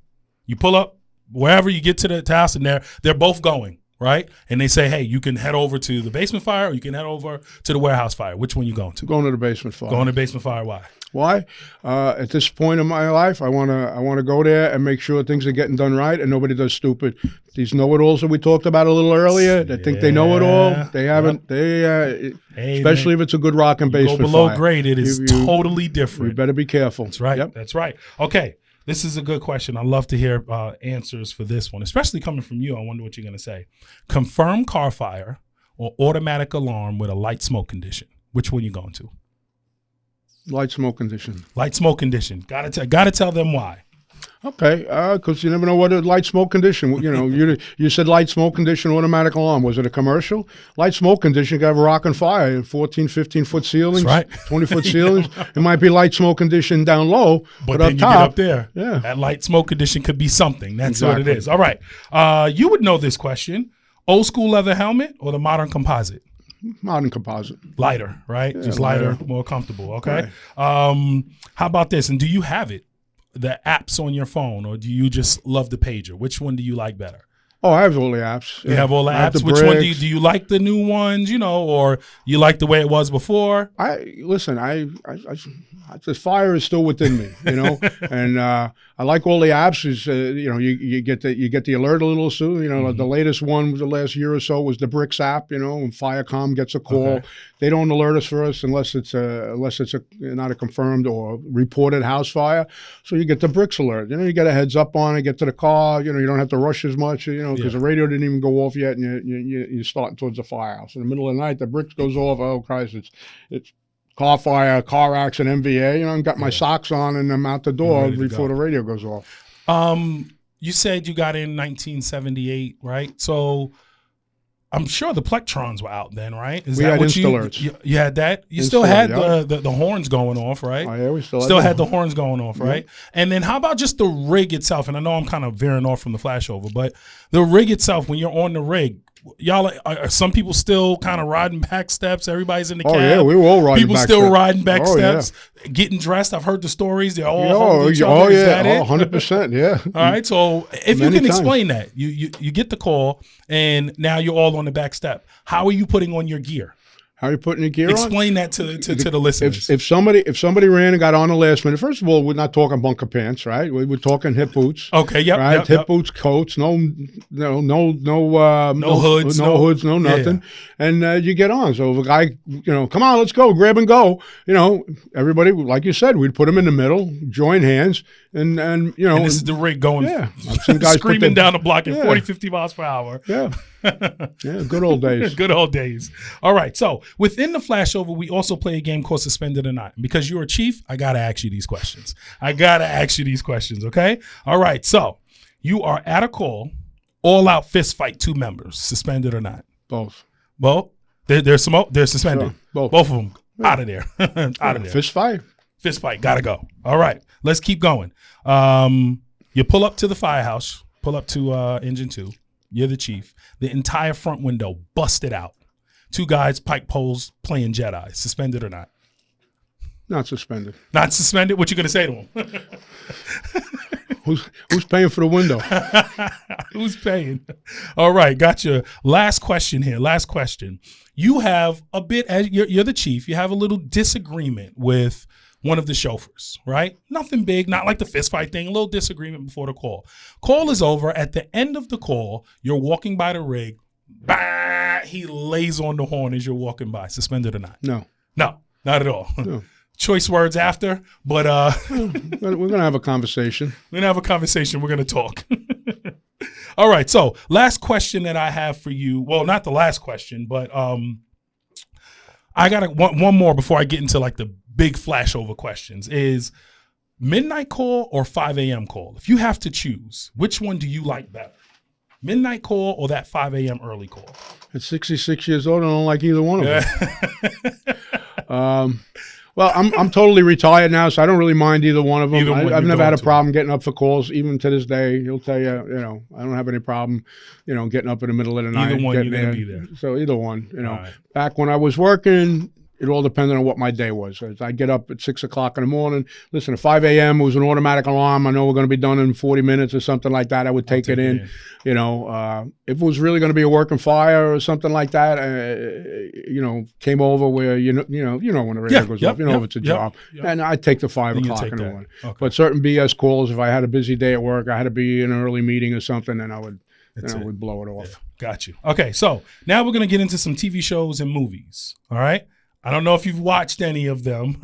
You pull up wherever you get to the house and they're both going, right? And they say, hey, you can head over to the basement fire or you can head over to the warehouse fire. Which one you going to? Going to the basement fire. Going to basement fire. Why? Why? At this point in my life, I wanna go there and make sure things are getting done right and nobody does stupid. These know-it-alls that we talked about a little earlier, that think they know it all, they haven't. Hey, especially if it's a good rock and Go basement below fire. grade. It is totally different. You better be careful. That's right. Yep. That's right. Okay. This is a good question. I love to hear answers for this one, especially coming from you. I wonder what you're going to say. Confirmed car fire or automatic alarm with a light smoke condition. Which one you going to? Light smoke condition. Light smoke condition. Gotta tell them why. Okay, because you never know what a light smoke condition. You know, you said light smoke condition, automatic alarm. Was it a commercial? Light smoke condition, you got to have a rock and fire, 14, 15-foot ceilings, That's right. 20-foot ceilings. It might be light smoke condition down low, But but then up you top, get up there. yeah. That light smoke condition could be something. That's what it Exactly. is. All right. You would know this question. Old school leather helmet or the modern composite? Modern composite. Lighter, right? Just lighter, lighter. more comfortable. Okay. How about this? And do you have it? The apps on your phone, or do you just love the pager? Which one do you like better? Oh, I have all the apps. You have all the I have apps. the Which one bricks. do you like the new ones? You know, or you like the way it was before? The fire is still within me, you know, and I like all the apps. Is you know, you get the alert a little soon. You know, the latest one was the last year or so was the Bricks app. You know, when Firecom gets a call, Okay. they don't alert us first unless it's not a confirmed or reported house fire. So you get the Bricks alert. You know, you get a heads up on it. Get to the car. You know, you don't have to rush as much. You know, because the radio didn't even go off yet, and you're starting towards the firehouse. In the middle of the night, the Bricks goes off. Oh Christ, it's car fire, car accident, MVA, you know, and got my socks on and I'm out the door Ready to before go. the radio goes off. You said you got in 1978, right? So I'm sure the Plectrons were out then, right? We had Insta-alerts. You had that? You still Insta-alert, had the horns going off, right? Oh, yeah, we still Had the horns going off, right? And then how about just the rig itself? And I know I'm kind of veering off from the flashover, but the rig itself, when you're on the rig, y'all are some people still kind of riding back steps? Everybody's in the cab. Oh yeah, we were all riding People back still steps. riding back Oh, yeah. steps, getting dressed. I've heard the stories. They're all holding each other. Oh Is that yeah, it? 100%, yeah. All right. So if you Many can times. explain that, you get the call and now you're all on the back step. How are you putting on your gear? How are you putting your gear on? Explain that to the listeners. If somebody ran and got on the last minute, first of all, we're not talking bunker pants, right? We're talking hip boots. Okay, yep, right? Hip boots, coats, no hoods, no nothing, and you get on. So if a guy, come on, let's go, grab and go. Everybody, like you said, we'd put them in the middle, join hands, and and this is the rig going, I've seen guys screaming down the block at 40, 50 miles per hour. Yeah. Yeah, good old days. Good old days. All right. So within the flashover, we also play a game called Suspended or Not. And because you're a chief, I got to ask you these questions. Okay. All right. So you are at a call, all out fist fight, 2 members, suspended or not? Both. They're suspended. Sure. Both of them out of there. Out of there. Fist fight. Fist fight. Gotta go. All right. Let's keep going. You pull up to the firehouse, pull up to engine 2. You're the chief. The entire front window busted out. 2 guys, pike poles, playing Jedi. Suspended or not? Not suspended. Not suspended? What you gonna say to him? Who's paying for the window? Who's paying? All right, gotcha. Last question here. Last question. You have a bit, as you're the chief, you have a little disagreement with one of the chauffeurs, right? Nothing big, not like the fist fight thing, a little disagreement before the call. Call is over. At the end of the call, you're walking by the rig. Bah! He lays on the horn as you're walking by. Suspended or not? No, not at all. No. Choice words after, but we're gonna have a conversation. We're gonna talk. All right. So last question that I have for you. Well, not the last question, but I got one more before I get into like the big flashover questions. Is midnight call or 5 a.m. call? If you have to choose, which one do you like better? Midnight call or that 5 a.m. early call? At 66 years old, I don't like either one of them. Well, I'm totally retired now, so I don't really mind either one of them. I've never had a problem getting up for calls. Even to this day, he'll tell you, I don't have any problem, getting up in the middle of the night. Either one, you're going to be there. So either one, Right. Back when I was working, it all depended on what my day was. I'd get up at 6 o'clock in the morning. Listen, at 5 a.m. it was an automatic alarm. I know we're going to be done in 40 minutes or something like that. I would take it in. If it was really going to be a working fire or something like that, came over where when the radio goes off, if it's a job, and I'd take the 5 o'clock in the morning. Okay. But certain BS calls, if I had a busy day at work, I had to be in an early meeting or something, then I would. Would blow it off. Yeah, got you. Okay, so now we're gonna get into some TV shows and movies. All right. I don't know if you've watched any of them.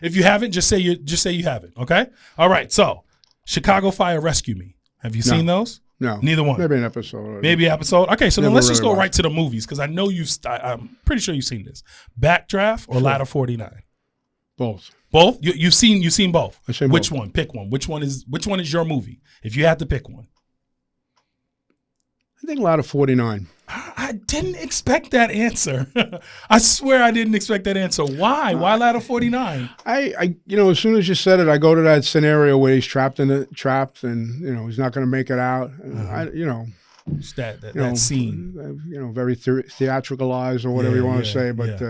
If you haven't, just say you haven't. Okay. All right. So, Chicago Fire Rescue Me. Have you seen those? No. Neither one. Maybe an episode. Okay. So then let's just go really right to the movies because I know I'm pretty sure you've seen this. Backdraft or Ladder 49? Both. Both. You've seen both. I say Which both. one? Pick one. Which one is your movie? If you had to pick one. I think Ladder 49. I didn't expect that answer. I swear I didn't expect that answer. Why? Why Ladder 49? I as soon as you said it, I go to that scenario where he's trapped and he's not going to make it out. It's that scene. Very theatricalized or whatever you want to say. But,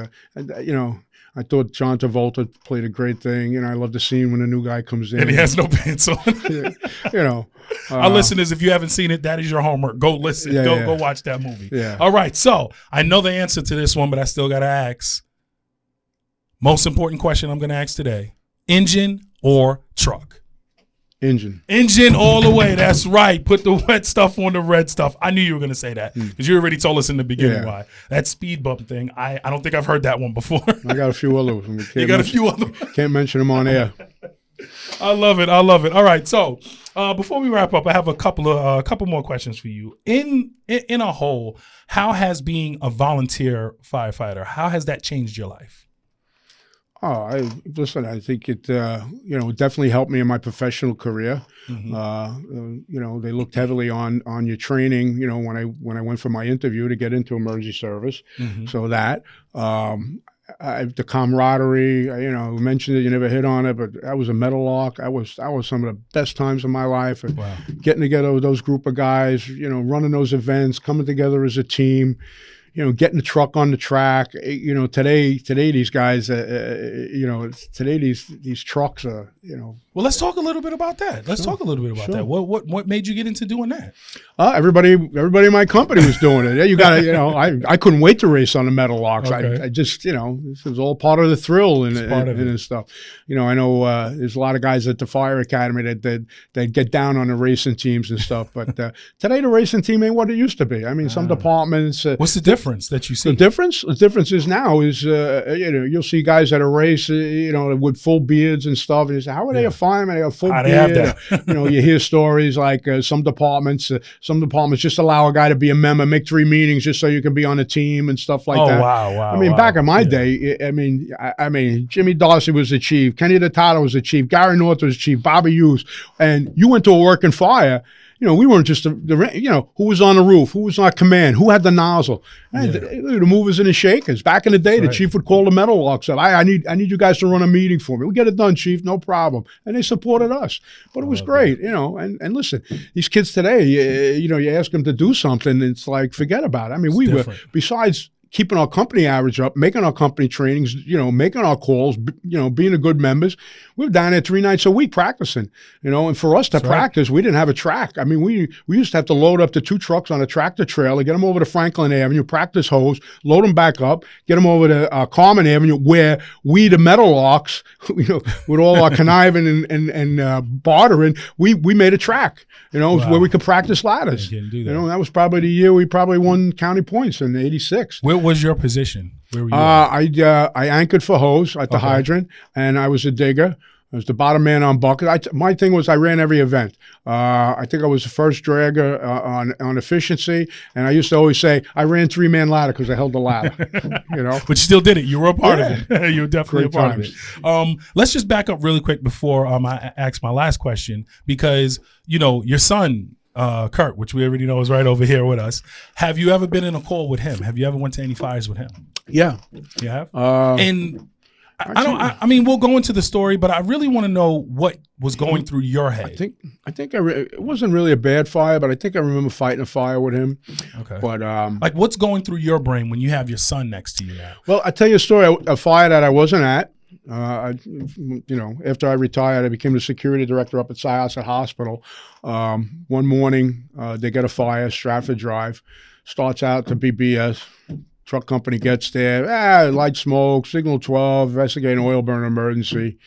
I thought John Travolta played a great thing. I love the scene when a new guy comes in. And he has no pants on. Our listeners, if you haven't seen it, that is your homework. Go listen. Go watch that movie. Yeah. All right. So I know the answer to this one, but I still got to ask. Most important question I'm going to ask today. Engine or truck? Engine. Engine all the way. That's right. Put the wet stuff on the red stuff. I knew you were going to say that because you already told us in the beginning why. That speed bump thing, I don't think I've heard that one before. I got a few other ones. You got a few other Can't mention them on air. I love it. All right. So before we wrap up, I have a couple more questions for you. In a whole, how has being a volunteer firefighter, how has that changed your life? I think it, definitely helped me in my professional career. Mm-hmm. They looked heavily on your training, when I went for my interview to get into emergency service. Mm-hmm. So that, the camaraderie, you mentioned that you never hit on it, but that was a metal lock. That was some of the best times of my life. And Wow. Getting together with those group of guys, running those events, coming together as a team. Getting the truck on the track. Today these guys, today these trucks are, Well, let's talk a little bit about that. Let's talk a little bit about that. What made you get into doing that? Everybody in my company was doing it. Yeah, you got to, I couldn't wait to race on the metal locks. Okay. I just, this was all part of the thrill and stuff. I know there's a lot of guys at the fire academy that get down on the racing teams and stuff. But today the racing team ain't what it used to be. I mean, some departments. What's the difference that you see? The difference is now is you'll see guys at a race, with full beards and stuff, and you say, how are they a fireman? They have full How they beard. have that? You hear stories like some departments just allow a guy to be a member, make 3 meetings just so you can be on a team and stuff like that. Wow. I mean, back in my day, I mean, Jimmy Darcy was the chief, Kenny Dotato was the chief, Gary North was the chief, Bobby Hughes, and you went to a working fire. We weren't just who was on the roof, who was on command, who had the nozzle, the movers and the shakers. Back in the day, the chief would call the metal locks up. I need you guys to run a meeting for me. We get it done, chief, no problem. And they supported us, but it was great, And listen, these kids today, you ask them to do something, it's like forget about it. I mean, we were besides keeping our company average up, making our company trainings, making our calls, being a good members. We were down there 3 nights a week practicing, and for us to practice, we didn't have a track. I mean, we used to have to load up the 2 trucks on a tractor trailer, get them over to Franklin Avenue, practice hose, load them back up, get them over to Carmen Avenue, where we, the metal locks, with all our conniving and bartering, we made a track, where we could practice ladders. That was probably the year we probably won county points in '86. Where was your position? Where were you? I anchored for hose at the hydrant, and I was a digger. I was the bottom man on bucket. My thing was I ran every event. I think I was the first dragger on efficiency, and I used to always say I ran 3-man ladder because I held the ladder. But you still did it. You were a part of it. You were definitely a part of it. Let's just back up really quick before I ask my last question, because your son. Kurt, which we already know is right over here with us. Have you ever been in a call with him? Have you ever went to any fires with him? Yeah. You have? And I mean, we'll go into the story, but I really want to know what was going through your head. I think it wasn't really a bad fire, but I think I remember fighting a fire with him. Okay. But like, what's going through your brain when you have your son next to you now? Well, I'll tell you a story. A fire that I wasn't at. After I retired, I became the security director up at Syosset Hospital. One morning, they get a fire, Stratford Drive, starts out to be BS. Truck company gets there, light smoke, signal 12, investigating oil burn emergency.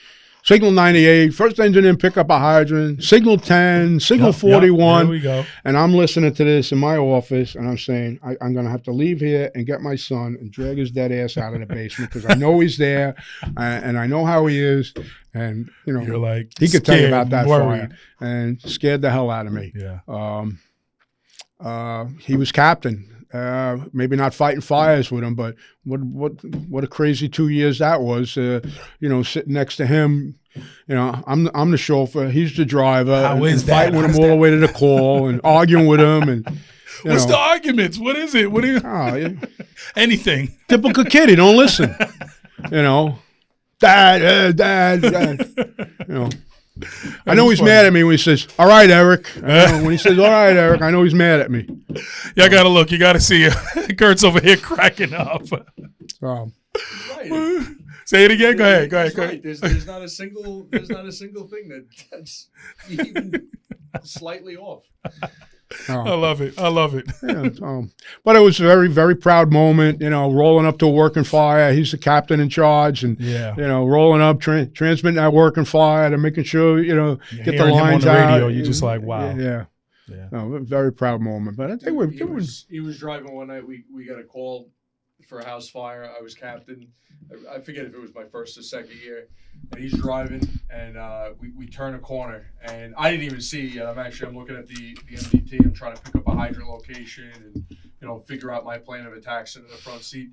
Signal 98, first engine in, pick up a hydrant. Signal 10, signal 41. There we go. And I'm listening to this in my office, and I'm saying, I'm going to have to leave here and get my son and drag his dead ass out of the basement because I know he's there, and I know how he is. And, you're like, he could tell you about that worried. fire. And scared the hell out of me. Yeah. He was captain. Maybe not fighting fires with him, but what a crazy 2 years that was. Sitting next to him, I'm the chauffeur, he's the driver. How is that? Fighting with him all the way to the call and arguing with him. And what's the arguments? What is it? What do you? Anything. Typical kid. He don't listen. Dad. I know he's mad at me when he says, "All right, Eric." When he says, "All right, Eric," I know he's mad at me. Yeah, I gotta look. You gotta see. Kurt's over here cracking up. Right. Say it again. Go ahead. Right. There's not a single thing that's even slightly off. I love it. Yeah, but it was a very, very proud moment, rolling up to a working fire. He's the captain in charge, and, rolling up, transmitting that working fire and making sure, get the lines him on the radio, out. You're just like, wow. Yeah. No, very proud moment. But I think he was driving one night. We got a call for a house fire. I was captain. I forget if it was my first or second year. And he's driving, and we turn a corner, and I didn't even see. I'm looking at the MDT. I'm trying to pick up a hydrant location and figure out my plan of attack sitting in the front seat.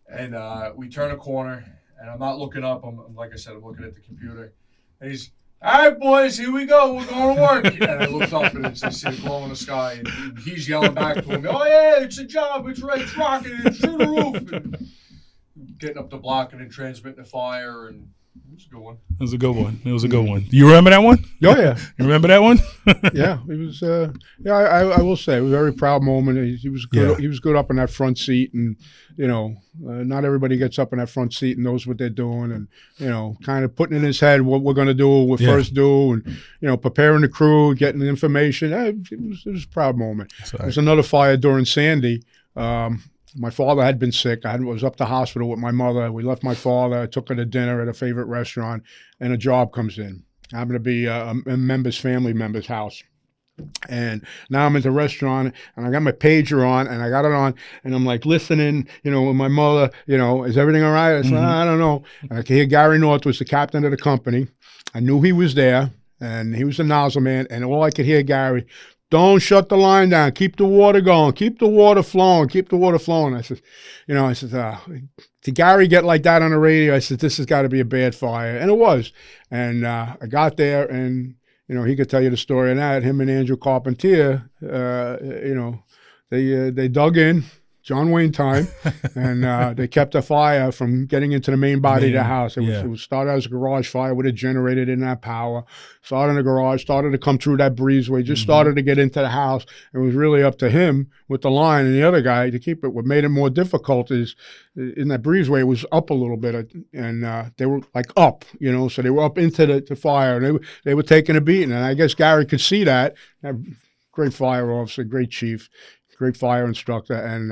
And we turn a corner, and I'm not looking up. I'm like I said, I'm looking at the computer, and he's, "All right, boys, here we go. We're going to work." And I looked up, and I see a glow in the sky, and he's yelling back to him, "Oh yeah, it's a job. It's right. It's rocking. It's through the roof." And getting up the block and then transmitting the fire, and It's a good one. It was a good one. It was a good one. You remember that one? Oh yeah, You remember that one? yeah. It was. Yeah, I will say it was a very proud moment. He was good. Yeah. He was good up in that front seat, and not everybody gets up in that front seat and knows what they're doing, and kind of putting in his head what we're going to do, what Yeah. first do, and preparing the crew, getting the information. It was a proud moment. That's There's another fire during Sandy. My father had been sick. I was up to hospital with my mother. We left my father. I took her to dinner at a favorite restaurant, and a job comes in. I happened to be a family member's house. And now I'm at the restaurant, and I got my pager on, and I got it on, and I'm like listening, with my mother, is everything all right? I said, I don't know. And I could hear Gary North was the captain of the company. I knew he was there, and he was the nozzle man, and all I could hear, Gary, don't shut the line down. Keep the water going. Keep the water flowing. Keep the water flowing. I said, to Gary get like that on the radio, I said, this has got to be a bad fire. And it was. And I got there, and, he could tell you the story of that. Him and Andrew Carpentier, they dug in, John Wayne time, and they kept the fire from getting into the main body of the house. It was started as a garage fire with a generator in that power. Started in the garage, started to come through that breezeway, just started to get into the house. It was really up to him with the line and the other guy to keep it. What made it more difficult is in that breezeway, it was up a little bit, and they were like up, so they were up into the fire, and they were taking a beating. And I guess Gary could see that. Great fire officer, great chief. Great fire instructor, and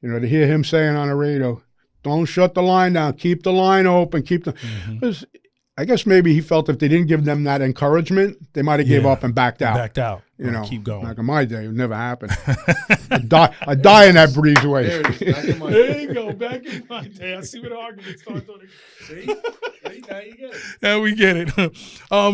to hear him saying on the radio, "Don't shut the line down. Keep the line open. Keep the." Because I guess maybe he felt if they didn't give them that encouragement, they might have gave up and backed out. Keep going. Back in my day, it would never happen. I'd die in that breezeway. There it is. Back in my There you go. Back in my day, I see where the argument starts on it. See? Now you get it. Yeah, we get it.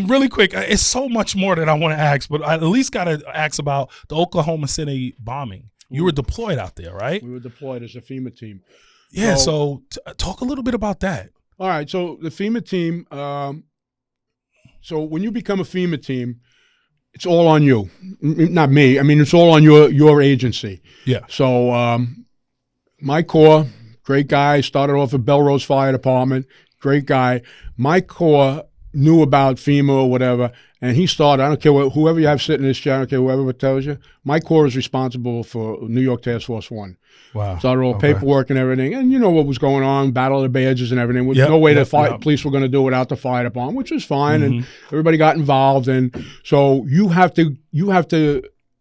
Really quick, it's so much more that I want to ask, but I at least got to ask about the Oklahoma City bombing. You were deployed out there, right? We were deployed as a FEMA team. Yeah, so talk a little bit about that. All right, so the FEMA team, so when you become a FEMA team, it's all on you, not me. I mean, it's all on your agency. Yeah. So my corps, great guy, started off at Belrose Fire Department, great guy. My corps knew about FEMA or whatever, and he started, I don't care whoever you have sitting in this chair, I don't care whoever tells you, my corps is responsible for New York Task Force 1. Wow. Started all paperwork and everything, and you know what was going on, battle of the badges and everything. With no way police were going to do it without the fire department, which was fine, and everybody got involved. And so you have to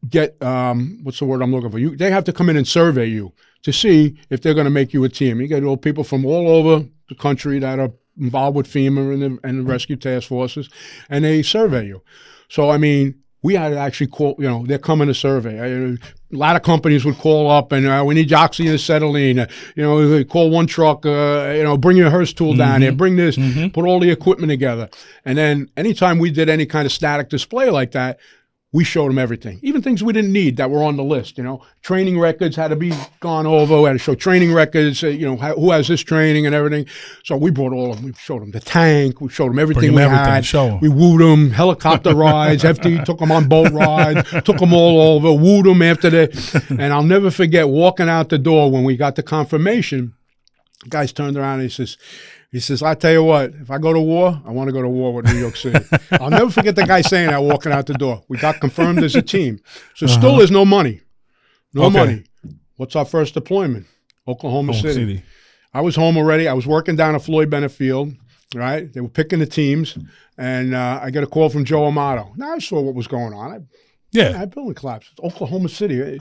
get what's the word I'm looking for? They have to come in and survey you to see if they're going to make you a team. You get all people from all over the country that are involved with FEMA and the rescue task forces, and they survey you. So I mean, we had to actually call, they're coming to survey. A lot of companies would call up and we need oxygen and acetylene. Call one truck, bring your Hearst tool down here, bring this, put all the equipment together. And then anytime we did any kind of static display like that, we showed them everything, even things we didn't need that were on the list. Training records had to be gone over. We had to show training records, who has this training and everything. So we brought all of them. We showed them the tank. We showed them everything we had. We wooed them, helicopter rides. FD took them on boat rides, took them all over, wooed them after that. And I'll never forget walking out the door when we got the confirmation. The guys turned around and he says, I tell you what, if I go to war, I want to go to war with New York City. I'll never forget the guy saying that walking out the door. We got confirmed as a team. So still there's no money. No money. What's our first deployment? Oklahoma City. I was home already. I was working down at Floyd Bennett Field, right? They were picking the teams. And I get a call from Joe Amato. Now I saw what was going on. I building collapsed. It's Oklahoma City.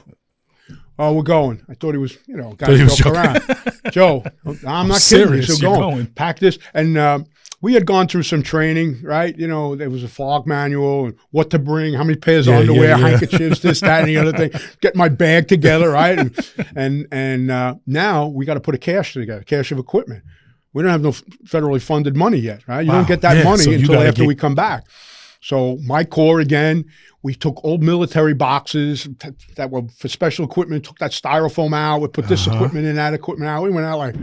Oh, we're going. I thought he was, guys joke around. Joe, I'm not kidding. So going. Pack this. And we had gone through some training, right? There was a fog manual and what to bring, how many pairs of underwear, handkerchiefs, this, that, and the other thing. Get my bag together, right? And now we got to put a cache together, cache of equipment. We don't have no federally funded money yet, right? You don't get that money until after we come back. So my corps, again, we took old military boxes that were for special equipment, took that styrofoam out, we put this equipment in, that equipment out. We went out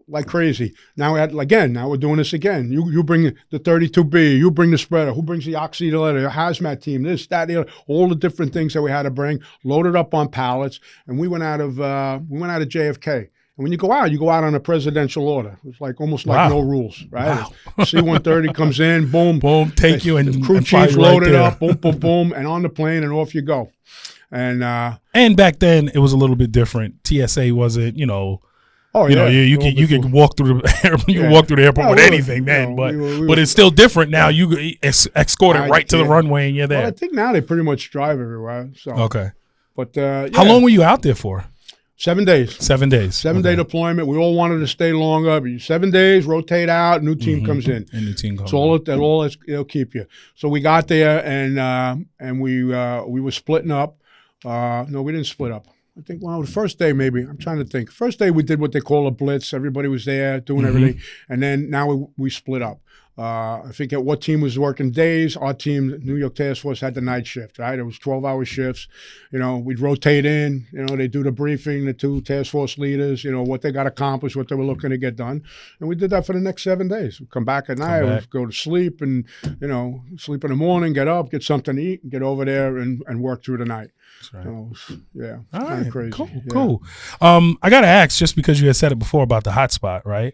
like crazy. Now we're doing this again. You bring the 32B, you bring the spreader, who brings the oxylator, hazmat team, this, that, the other, all the different things that we had to bring, loaded up on pallets, and we went out of JFK. And And when you go out on a presidential order. It's like almost like Wow. no rules, right? Wow. C-130 comes in, boom, Boom, take you and crew and fire chief's you right loaded there. up, boom, boom, boom, and on the plane, and off you go. And And back then it was a little bit different. TSA wasn't, you know, oh you know, yeah, you could walk through the you Yeah. could walk through the airport Oh, with we were- anything you then, know, but we but were- it's still different now. You escorted I right to the can't- runway and you're Well, I there. think now they pretty much drive everywhere. So, Okay. but How yeah, long were you out there for? 7 days. 7 days. 7-day deployment. We all wanted to stay longer. But 7 days, rotate out, new team comes in. And the team goes. So it'll keep you. So we got there and we were splitting up. No, we didn't split up. I think, well, the first day maybe. I'm trying to think. First day we did what they call a blitz. Everybody was there doing everything. And then now we split up. I forget what team was working days. Our team, New York Task Force, had the night shift, right? It was 12-hour shifts. You know, we'd rotate in. You know, they do the briefing, the two task force leaders, you know, what they got accomplished, what they were looking to get done. And we did that for the next 7 days. We'd come back at night, we'd go to sleep and, you know, sleep in the morning, get up, get something to eat, and get over there and work through the night. Right. So, yeah, All kind right, of crazy. cool, Yeah. cool. I got to ask, just because you had said it before about the hotspot, right?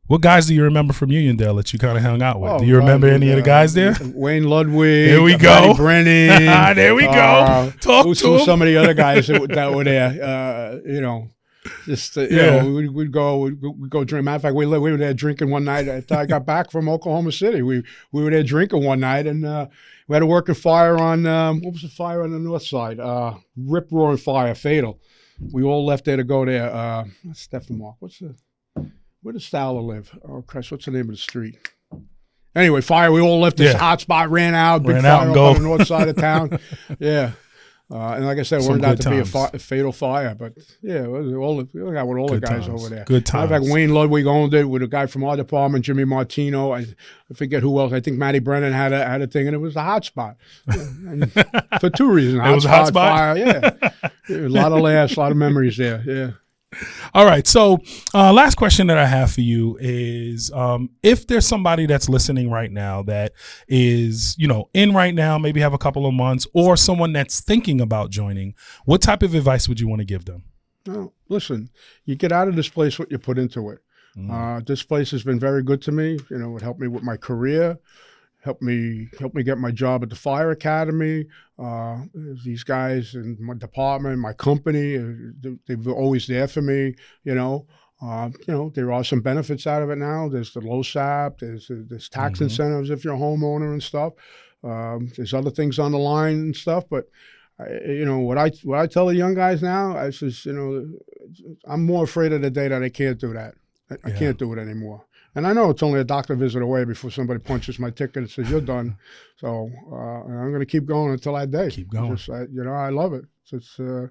What guys do you remember from Uniondale that you kind of hung out with? Oh, do you remember God, any of the guys there? Wayne Ludwig. There we Matty go. Brennan. There we go. Talk who's to him. some of the other guys that were there. You know, just you Yeah. know, we'd go drink. Matter of fact, we were there drinking one night after I got back from Oklahoma City. We were there drinking one night, and we had a working fire on what was the fire on the north side? Rip roaring fire, fatal. We all left there to go there. Stephen Mark, where does Fowler live? Oh, Christ, what's the name of the street? Anyway, fire. We all left this Yeah. hot spot, ran out, big Ran out fire and up go. on the north side of town. Yeah. And like I said, it Some turned out good to be times. a fatal fire. But yeah, we got with all Good the guys times. over there. Good Matter of fact, times. Wayne Ludwig owned it with a guy from our department, Jimmy Martino. I forget who else. I think Matty Brennan had a thing, and it was a hot spot. And for two reasons. It was a hot spot? Fire, yeah. A lot of laughs, a lot of memories there. Yeah. All right. So, last question that I have for you is, if there's somebody that's listening right now that is, you know, in right now, maybe have a couple of months, or someone that's thinking about joining, what type of advice would you want to give them? No, listen, you get out of this place what you put into it. This place has been very good to me. You know, it helped me with my career, helped me get my job at the fire academy. These guys in my department, my company, they were always there for me. You know, there are some benefits out of it now. There's the low SAP, there's tax incentives if you're a homeowner and stuff. There's other things on the line and stuff, but. What I tell the young guys now, I says, I'm more afraid of the day that I can't do that. I can't do it anymore. And I know it's only a doctor visit away before somebody punches my ticket and says, you're done. So I'm going to keep going until that day. Keep going. I love it. It's, he'll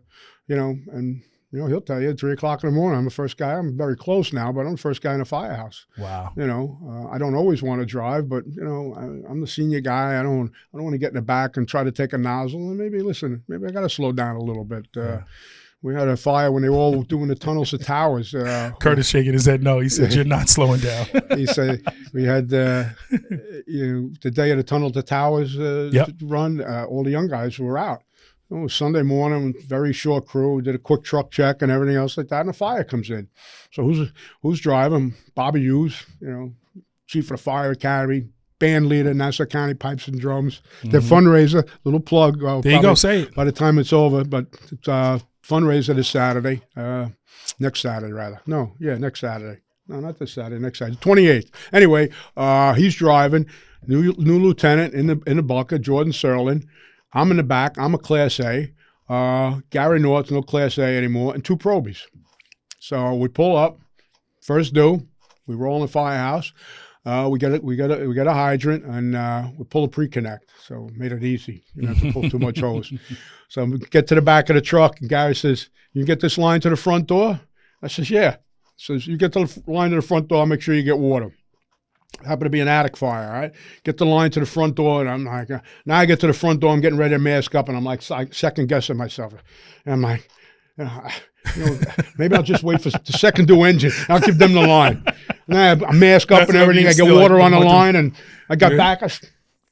tell you at 3 o'clock in the morning, I'm the first guy. I'm very close now, but I'm the first guy in a firehouse. Wow. I don't always want to drive, but I'm the senior guy. I don't want to get in the back and try to take a nozzle. And maybe I got to slow down a little bit. We had a fire when they were all doing the tunnels to towers. Curtis shaking his head no. He said, you're not slowing down. He said we had the day of the tunnel to towers run. All the young guys were out. It was Sunday morning, very short crew. We did a quick truck check and everything else like that, and a fire comes in. So who's driving? Bobby Hughes, chief of the fire academy, band leader, Nassau County Pipes and Drums. Their fundraiser, little plug. There you go, say it. By the time it's over, but it's fundraiser this Saturday, next Saturday rather. Next Saturday. No, not this Saturday, next Saturday, 28th. Anyway, he's driving, new lieutenant in the bucket, Jordan Serlin. I'm in the back. I'm a Class A. Gary North's no Class A anymore, and 2 probies. So we pull up, first due. We roll in the firehouse. We get a hydrant, and we pull a pre-connect. So made it easy. You don't have to pull too much hose. So we get to the back of the truck, and Gary says, "You get this line to the front door?" I says, "Yeah." He says, "You get the line to the front door. I'll make sure you get water." Happened to be an attic fire, all right? Get the line to the front door, and I'm like, now I get to the front door, I'm getting ready to mask up, and I'm like second guessing myself. And I'm like, maybe I'll just wait for the second due engine. I'll give them the line. And I mask up and everything. I get water on the line, and I got back.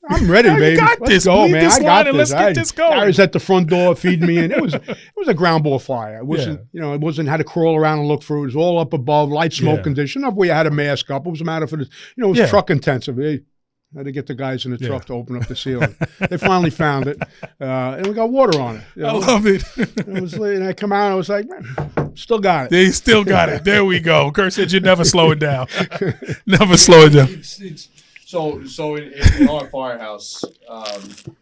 I'm ready, You baby. got Let's this. go, Bleed man. this I got line and this. let's get this going. I was at the front door feeding me, and it was a ground ball fire. It wasn't, it wasn't had to crawl around and look through. It was all up above, light smoke condition. Enough where you had a mask up. It was a matter for the, it was truck intensive. They had to get the guys in the truck to open up the ceiling. They finally found it, and we got water on it. I love it. It was, and I come out, I was like, man, still got it. They still got it. There we go. Kurt said you never slow it down. Never slow it down. So in our firehouse, the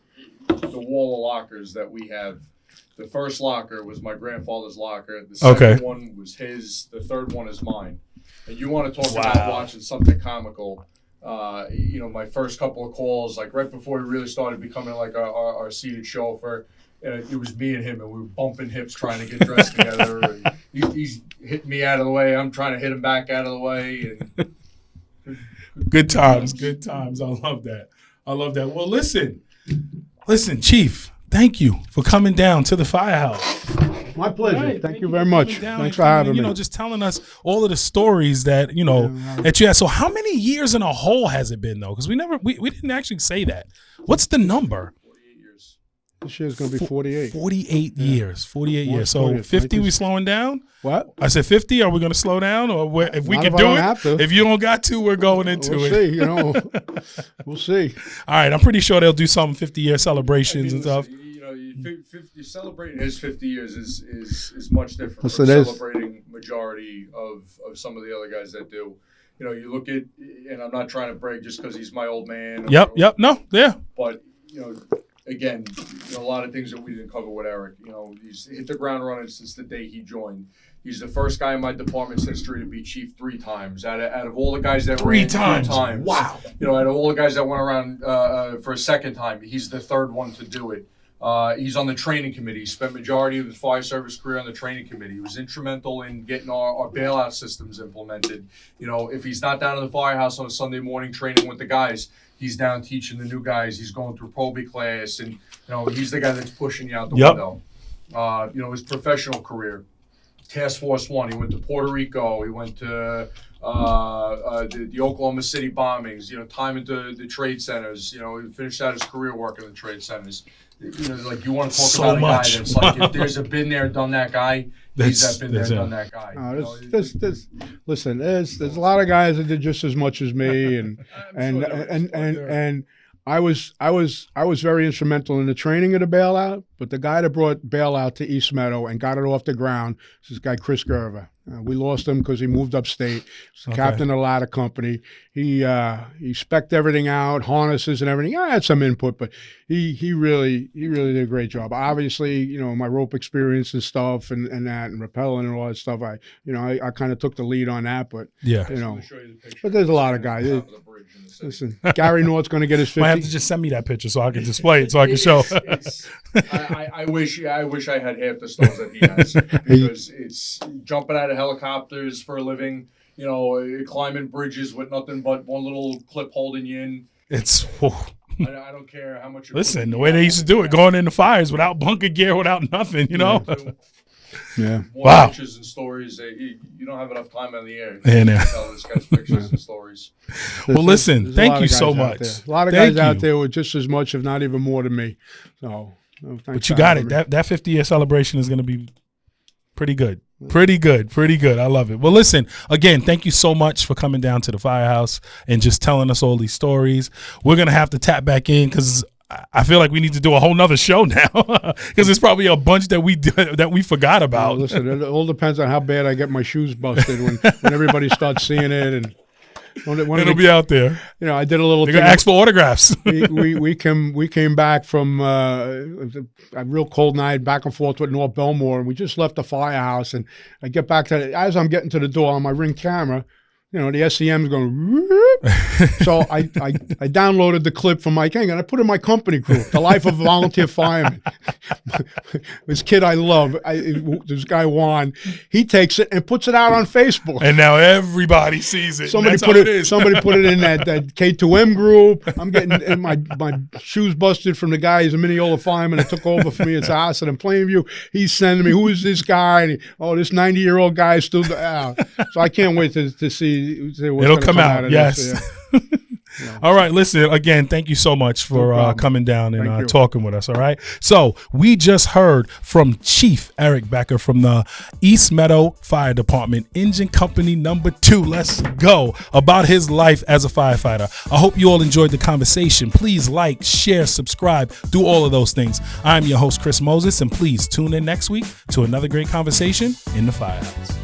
wall of lockers that we have, the first locker was my grandfather's locker. The second one was his. The third one is mine. And you want to talk about watching something comical? My first couple of calls, like right before he really started becoming like our seated chauffeur, it was me and him, and we were bumping hips trying to get dressed together. And he's hitting me out of the way. I'm trying to hit him back out of the way. And Good times. I love that. Well, listen, Chief. Thank you for coming down to the Firehouse. My pleasure. Right. Thank you very much. Thanks for having me. Just telling us all of the stories that that you had. So, how many years in a hole has it been though? Because we didn't actually say that. What's the number? 48 years. This year's going to be 48. 48 years. 48 years. So 40th, 50, we slowing down? What? I said 50. Are we going to slow down, or if we Not can if I do don't it? have to. If you don't got to, we're going into We'll it. see. We'll see. All right. I'm pretty sure they'll do some 50-year celebrations and stuff. 50, celebrating his 50 years is much different Yes, from it is. celebrating majority of some of the other guys that do. You look at, and I'm not trying to brag just because he's my old man. Yep. No. Yeah. But again, a lot of things that we didn't cover with Eric. He's hit the ground running since the day he joined. He's the first guy in my department's history to be chief 3 times. Out of all the guys that Three ran times. 2 times. Wow. Out of all the guys that went around for a second time, he's the third one to do it. He's on the training committee. He spent majority of his fire service career on the training committee. He was instrumental in getting our bailout systems implemented. If he's not down in the firehouse on a Sunday morning training with the guys, he's down teaching the new guys. He's going through probie class, and he's the guy that's pushing you out the window. His professional career, Task Force 1. He went to Puerto Rico. He went to the Oklahoma City bombings. Time into the trade centers. He finished out his career working in the trade centers. You want to talk So about a much. guy that's like, if there's a been there, done that guy, he's that been there, that's done that guy. Listen, there's a lot of guys that did just as much as me, and I was very instrumental in the training of the bailout. But the guy that brought bailout to East Meadow and got it off the ground is this guy Chris Gerver. We lost him because he moved upstate. He's the captain of the ladder company. He spec'd everything out, harnesses and everything. I had some input, but he really did a great job. Obviously, my rope experience and stuff and that and rappelling and all that stuff. I kind of took the lead on that, but but there's a lot of guys. Listen, Gary North's going to get his 50. Might have to just send me that picture so I can display it, so I can show. I wish I had half the stones that he has, because it's jumping out of helicopters for a living, climbing bridges with nothing but one little clip holding you in. It's I don't care how much. Listen, the way they used to do it, going in the fires without bunker gear, without nothing, Yeah. More pictures and stories. You don't have enough time on the air. Yeah, to tell this guy's pictures and stories. Well, listen, There's thank you guys so out much. there. A lot of Thank guys out you. there with just as much, if not even more than me. So, thanks But for you got having it. me. That 50-year celebration is going to be pretty good. Pretty good. I love it. Well, listen, again, thank you so much for coming down to the Firehouse and just telling us all these stories. We're going to have to tap back in because I feel like we need to do a whole nother show now because there's probably a bunch that we forgot about. Listen, it all depends on how bad I get my shoes busted when everybody starts seeing it, and It'll be out there. I did a little. They're going to ask for autographs. we came back from a real cold night, back and forth with North Belmore, and we just left the Firehouse. And I get back to as I'm getting to the door on my Ring camera, the SEM's going. Whoop. So I downloaded the clip from Mike King and I put in my company crew, The Life of a Volunteer Fireman. This kid I love, this guy Juan, he takes it and puts it out on Facebook. And now everybody sees it. Somebody That's put how it. is. Somebody put it in that K2M group. I'm getting my shoes busted from the guy. He's a Mineola fireman that took over for me at Assett in Plainview. He's sending me, who is this guy? And this 90-year-old guy is still out. So I can't wait to see what's It'll gonna come out. of Yes. this, yeah. All right, listen, again, thank you so much for problem. coming down and Thank you. talking with us, all right? So we just heard from Chief Eric Becker from the East Meadow Fire Department, Engine Company number 2. Let's go, about his life as a firefighter. I hope you all enjoyed the conversation. Please like, share, subscribe, do all of those things. I'm your host, Chris Moses, and please tune in next week to another great conversation in the Firehouse.